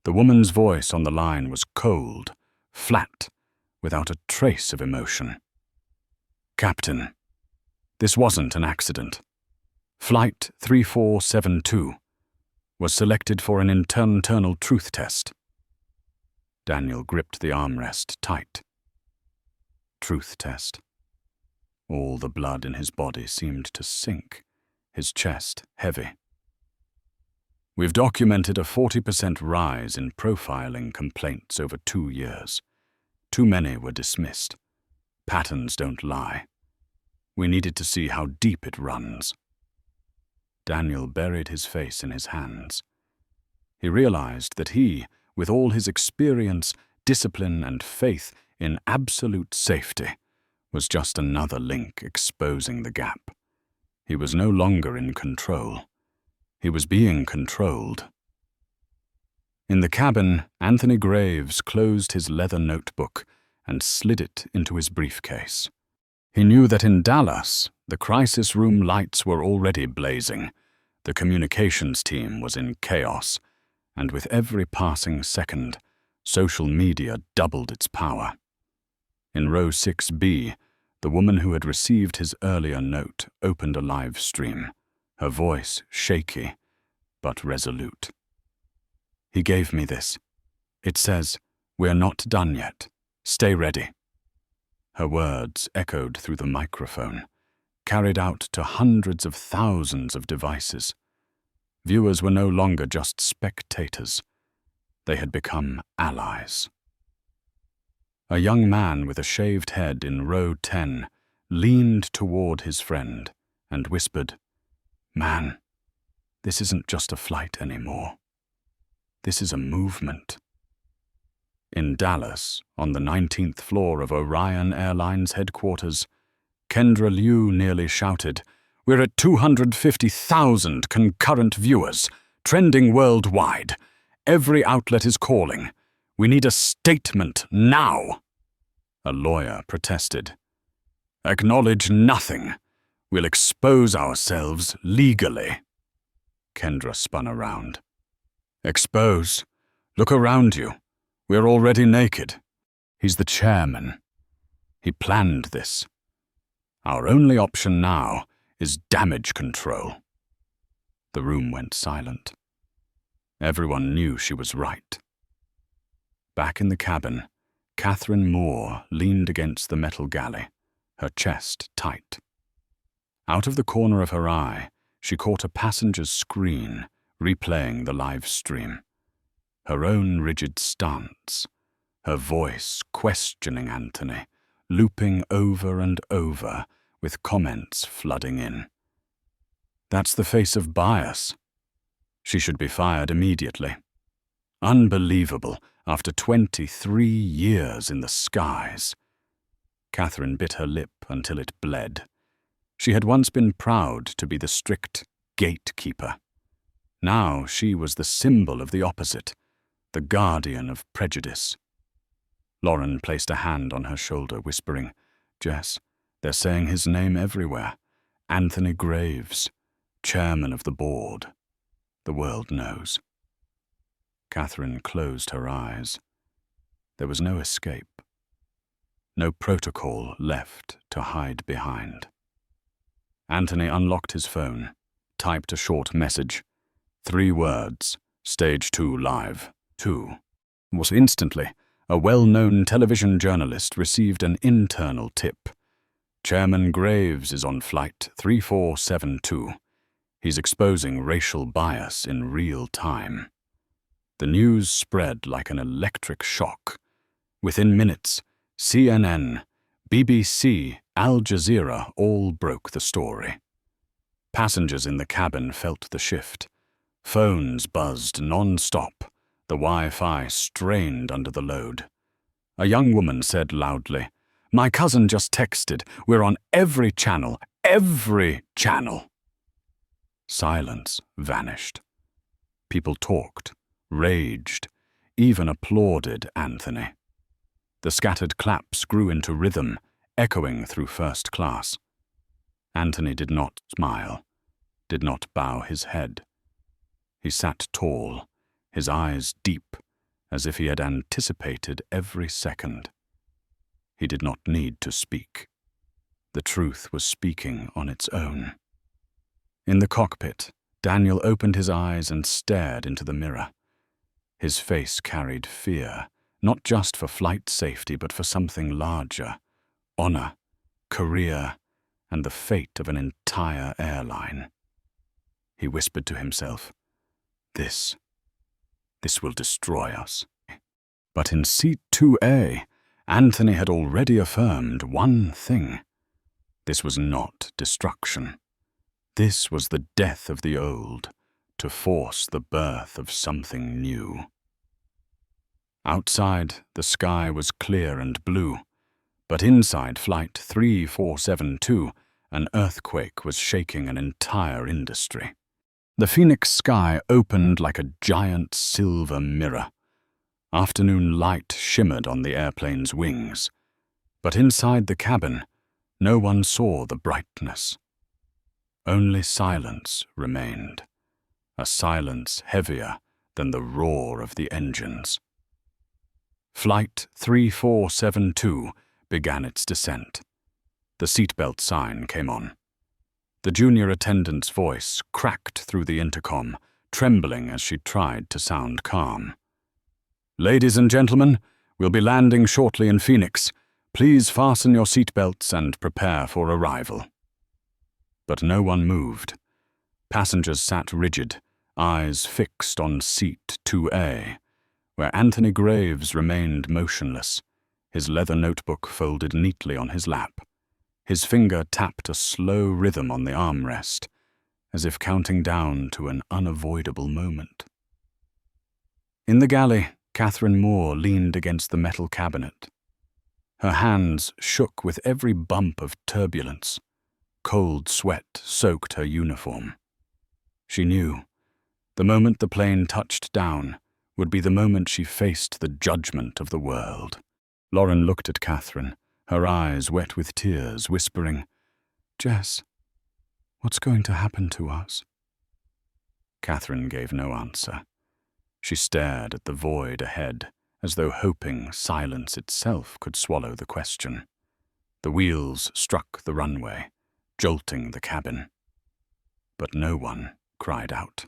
The woman's voice on the line was cold, flat, without a trace of emotion. "Captain, this wasn't an accident. Flight 3472 was selected for an internal truth test." Daniel gripped the armrest tight. Truth test. All the blood in his body seemed to sink, his chest heavy. "We've documented a 40% rise in profiling complaints over 2 years. Too many were dismissed. Patterns don't lie. We needed to see how deep it runs." Daniel buried his face in his hands. He realized that he, with all his experience, discipline, and faith in absolute safety, was just another link exposing the gap. He was no longer in control. He was being controlled. In the cabin, Anthony Graves closed his leather notebook and slid it into his briefcase. He knew that in Dallas, the crisis room lights were already blazing. The communications team was in chaos, and with every passing second, social media doubled its power. In row 6B, the woman who had received his earlier note opened a live stream, her voice shaky, but resolute. "He gave me this. It says, 'We're not done yet. Stay ready.'" Her words echoed through the microphone, carried out to hundreds of thousands of devices. Viewers were no longer just spectators. They had become allies. A young man with a shaved head in row 10 leaned toward his friend and whispered, "Man, this isn't just a flight anymore. This is a movement." In Dallas, on the 19th floor of Orion Airlines headquarters, Kendra Liu nearly shouted, "We're at 250,000 concurrent viewers, trending worldwide. Every outlet is calling. We need a statement now." A lawyer protested. "Acknowledge nothing. We'll expose ourselves legally." Kendra spun around. "Expose? Look around you. We're already naked. He's the chairman. He planned this. Our only option now is damage control." The room went silent. Everyone knew she was right. Back in the cabin, Catherine Moore leaned against the metal galley, her chest tight. Out of the corner of her eye, she caught a passenger's screen replaying the live stream. Her own rigid stance, her voice questioning Anthony, looping over and over with comments flooding in. That's the face of bias. She should be fired immediately. Unbelievable, after 23 years in the skies. Catherine bit her lip until it bled. She had once been proud to be the strict gatekeeper. Now she was the symbol of the opposite, the guardian of prejudice. Lauren placed a hand on her shoulder, whispering, "Jess, they're saying his name everywhere. Anthony Graves, chairman of the board. The world knows." Catherine closed her eyes. There was no escape. No protocol left to hide behind. Anthony unlocked his phone, typed a short message. 3 words, Stage 2 live. 2. Was instantly, a well-known television journalist received an internal tip. Chairman Graves is on Flight 3472. He's exposing racial bias in real time. The news spread like an electric shock. Within minutes, CNN, BBC, Al Jazeera all broke the story. Passengers in the cabin felt the shift. Phones buzzed non-stop, the Wi-Fi strained under the load. A young woman said loudly, "My cousin just texted, we're on every channel, every channel." Silence vanished. People talked, raged, even applauded Anthony. The scattered claps grew into rhythm, echoing through first class. Anthony did not smile, did not bow his head. He sat tall, his eyes deep, as if he had anticipated every second. He did not need to speak. The truth was speaking on its own. In the cockpit, Daniel opened his eyes and stared into the mirror. His face carried fear, not just for flight safety, but for something larger: honor, career, and the fate of an entire airline. He whispered to himself, This will destroy us." But in seat 2A, Anthony had already affirmed one thing. This was not destruction. This was the death of the old, to force the birth of something new. Outside, the sky was clear and blue, but inside Flight 3472, an earthquake was shaking an entire industry. The Phoenix sky opened like a giant silver mirror. Afternoon light shimmered on the airplane's wings, but inside the cabin, no one saw the brightness. Only silence remained, a silence heavier than the roar of the engines. Flight 3472 began its descent. The seatbelt sign came on. The junior attendant's voice cracked through the intercom, trembling as she tried to sound calm. "Ladies and gentlemen, we'll be landing shortly in Phoenix. Please fasten your seatbelts and prepare for arrival." But no one moved. Passengers sat rigid, eyes fixed on seat 2A, where Anthony Graves remained motionless, his leather notebook folded neatly on his lap. His finger tapped a slow rhythm on the armrest, as if counting down to an unavoidable moment. In the galley, Catherine Moore leaned against the metal cabinet. Her hands shook with every bump of turbulence. Cold sweat soaked her uniform. She knew the moment the plane touched down would be the moment she faced the judgment of the world. Lauren looked at Catherine, her eyes wet with tears, whispering, "Jess, what's going to happen to us?" Catherine gave no answer. She stared at the void ahead, as though hoping silence itself could swallow the question. The wheels struck the runway, jolting the cabin. But no one cried out.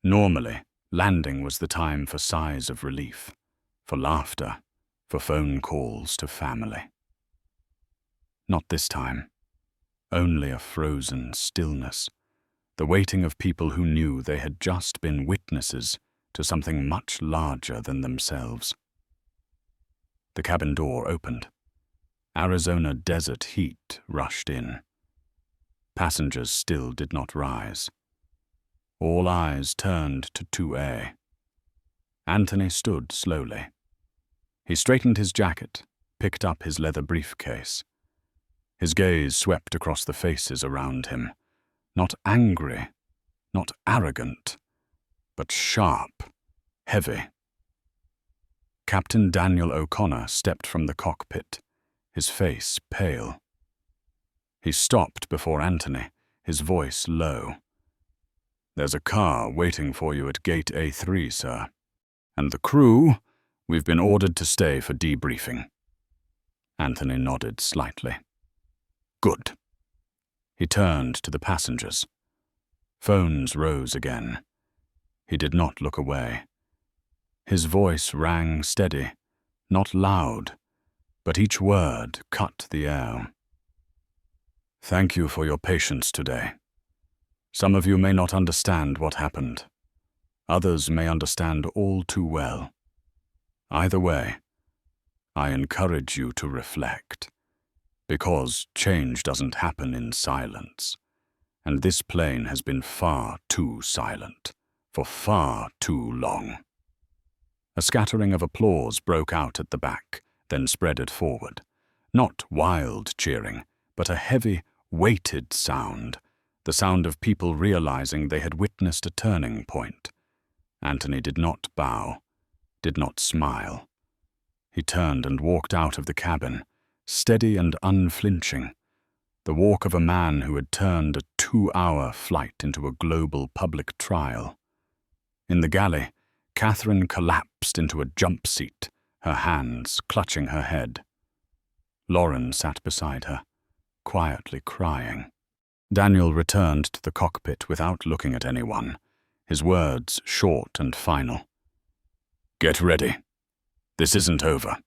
Normally, landing was the time for sighs of relief, for laughter, for phone calls to family. Not this time. Only a frozen stillness, the waiting of people who knew they had just been witnesses to something much larger than themselves. The cabin door opened. Arizona desert heat rushed in. Passengers still did not rise. All eyes turned to 2A. Anthony stood slowly. He straightened his jacket, picked up his leather briefcase. His gaze swept across the faces around him, not angry, not arrogant, but sharp, heavy. Captain Daniel O'Connor stepped from the cockpit, his face pale. He stopped before Anthony, his voice low. "There's a car waiting for you at gate A3, sir. And the crew, we've been ordered to stay for debriefing." Anthony nodded slightly. "Good." He turned to the passengers. Phones rose again. He did not look away. His voice rang steady, not loud, but each word cut the air. "Thank you for your patience today. Some of you may not understand what happened. Others may understand all too well. Either way, I encourage you to reflect, because change doesn't happen in silence, and this plane has been far too silent for far too long. A scattering of applause broke out at the back, then spreaded forward. Not wild cheering, but a heavy, weighted sound, the sound of people realizing they had witnessed a turning point. Anthony did not bow, did not smile. He turned and walked out of the cabin, steady and unflinching, the walk of a man who had turned a 2-hour flight into a global public trial. In the galley, Catherine collapsed into a jump seat, her hands clutching her head. Lauren sat beside her, quietly crying. Daniel returned to the cockpit without looking at anyone, his words short and final. "Get ready. This isn't over."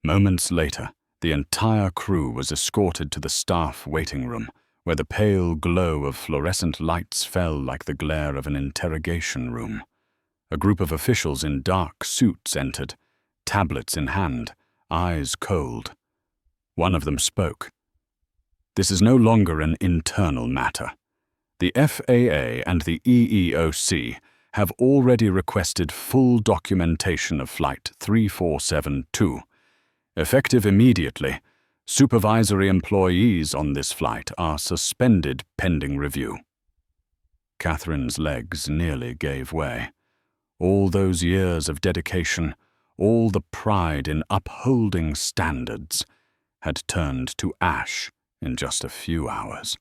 Moments later, the entire crew was escorted to the staff waiting room, where the pale glow of fluorescent lights fell like the glare of an interrogation room. A group of officials in dark suits entered, tablets in hand, eyes cold. One of them spoke. "This is no longer an internal matter. The FAA and the EEOC have already requested full documentation of Flight 3472. Effective immediately, supervisory employees on this flight are suspended pending review." Catherine's legs nearly gave way. All those years of dedication, all the pride in upholding standards, had turned to ash in just a few hours.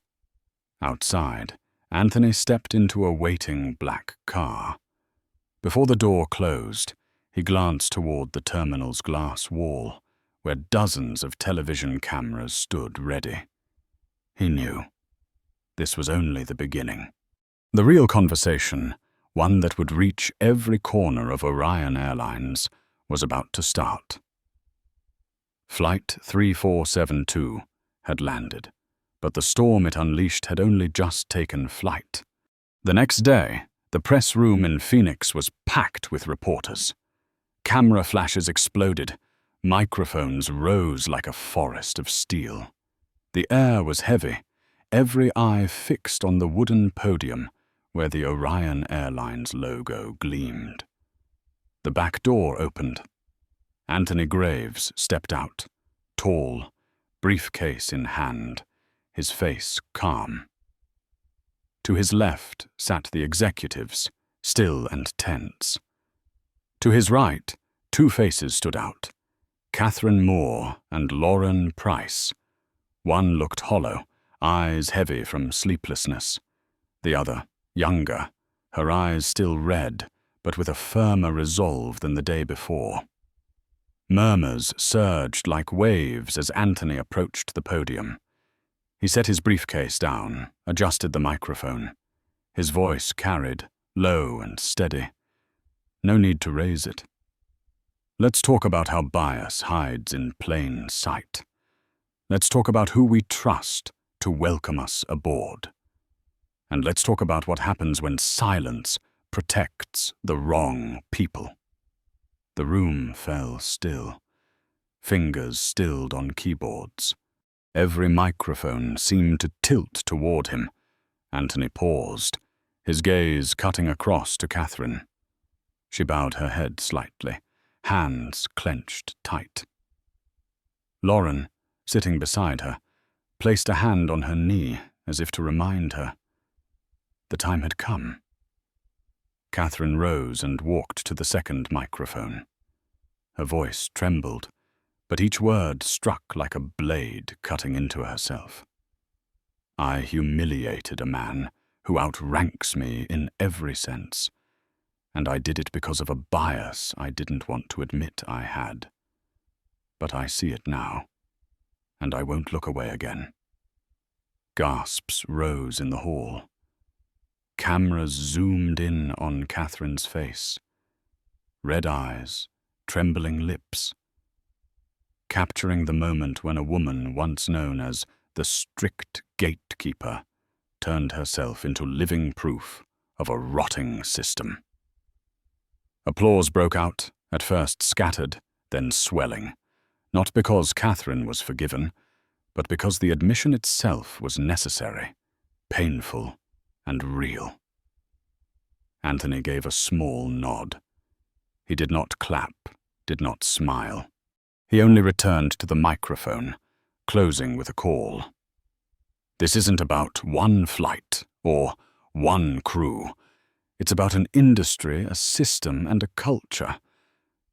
Outside, Anthony stepped into a waiting black car. Before the door closed, he glanced toward the terminal's glass wall, where dozens of television cameras stood ready. He knew this was only the beginning. The real conversation, one that would reach every corner of Orion Airlines, was about to start. Flight 3472 had landed, but the storm it unleashed had only just taken flight. The next day, the press room in Phoenix was packed with reporters. Camera flashes exploded. Microphones rose like a forest of steel. The air was heavy, every eye fixed on the wooden podium where the Orion Airlines logo gleamed. The back door opened. Anthony Graves stepped out, tall, briefcase in hand, his face calm. To his left sat the executives, still and tense. To his right, two faces stood out, Catherine Moore and Lauren Price. One looked hollow, eyes heavy from sleeplessness. The other, younger, her eyes still red, but with a firmer resolve than the day before. Murmurs surged like waves as Anthony approached the podium. He set his briefcase down, adjusted the microphone. His voice carried, low and steady. No need to raise it. "Let's talk about how bias hides in plain sight. Let's talk about who we trust to welcome us aboard. And let's talk about what happens when silence protects the wrong people." The room fell still. Fingers stilled on keyboards. Every microphone seemed to tilt toward him. Anthony paused, his gaze cutting across to Catherine. She bowed her head slightly, hands clenched tight. Lauren, sitting beside her, placed a hand on her knee as if to remind her. The time had come. Catherine rose and walked to the second microphone. Her voice trembled, but each word struck like a blade cutting into herself. "I humiliated a man who outranks me in every sense, and I did it because of a bias I didn't want to admit I had. But I see it now, and I won't look away again." Gasps rose in the hall. Cameras zoomed in on Catherine's face. Red eyes, trembling lips. Capturing the moment when a woman once known as the strict gatekeeper turned herself into living proof of a rotting system. Applause broke out, at first scattered, then swelling, not because Catherine was forgiven, but because the admission itself was necessary, painful, and real. Anthony gave a small nod. He did not clap, did not smile. He only returned to the microphone, closing with a call. This isn't about one flight or one crew. It's about an industry, a system, and a culture.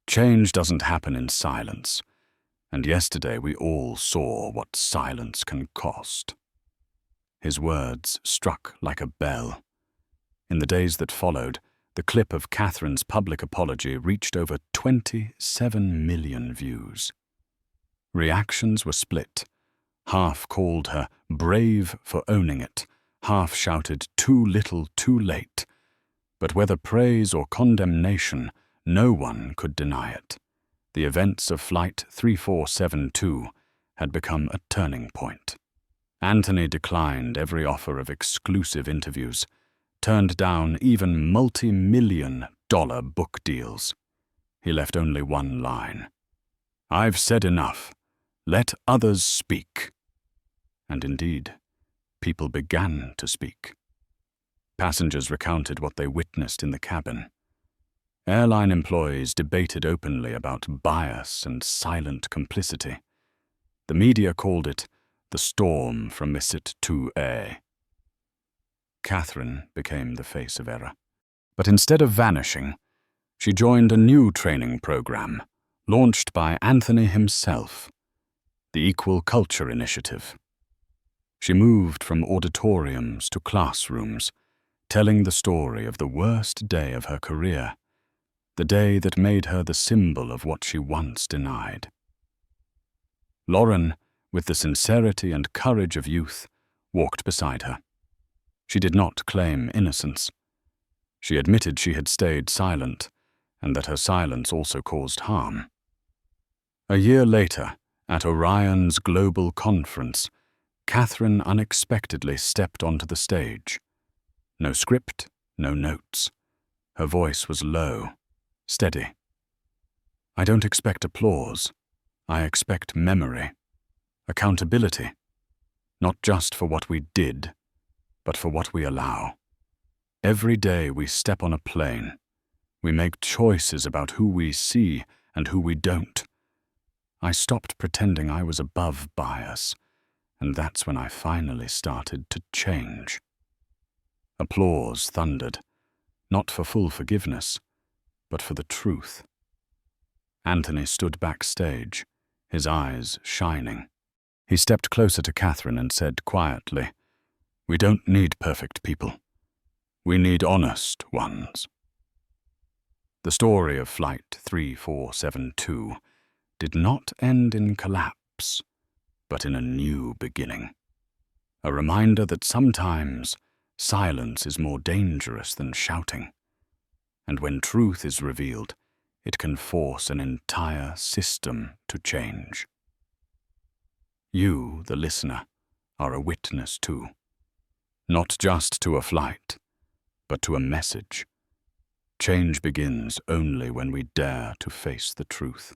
Change doesn't happen in silence, and yesterday we all saw what silence can cost. His words struck like a bell. In the days that followed, the clip of Catherine's public apology reached over 27 million views. Reactions were split. Half called her brave for owning it, half shouted too little too late. But whether praise or condemnation, no one could deny it. The events of Flight 3472 had become a turning point. Anthony declined every offer of exclusive interviews, turned down even multi-million-dollar book deals. He left only one line. "I've said enough. Let others speak." And indeed, people began to speak. Passengers recounted what they witnessed in the cabin. Airline employees debated openly about bias and silent complicity. The media called it the storm from Missit 2A. Catherine became the face of error. But instead of vanishing, she joined a new training program, launched by Anthony himself, the Equal Culture Initiative. She moved from auditoriums to classrooms, telling the story of the worst day of her career, the day that made her the symbol of what she once denied. Lauren, with the sincerity and courage of youth, walked beside her. She did not claim innocence. She admitted she had stayed silent, and that her silence also caused harm. A year later, at Orion's global conference, Catherine unexpectedly stepped onto the stage. No script, no notes. Her voice was low, steady. "I don't expect applause. I expect memory, accountability, not just for what we did, but for what we allow. Every day we step on a plane, we make choices about who we see and who we don't. I stopped pretending I was above bias, and that's when I finally started to change." Applause thundered, not for full forgiveness, but for the truth. Anthony stood backstage, his eyes shining. He stepped closer to Catherine and said quietly, "We don't need perfect people. We need honest ones." The story of Flight 3472 did not end in collapse, but in a new beginning. A reminder that sometimes silence is more dangerous than shouting, and when truth is revealed, it can force an entire system to change. You, the listener, are a witness too, not just to a flight, but to a message. Change begins only when we dare to face the truth.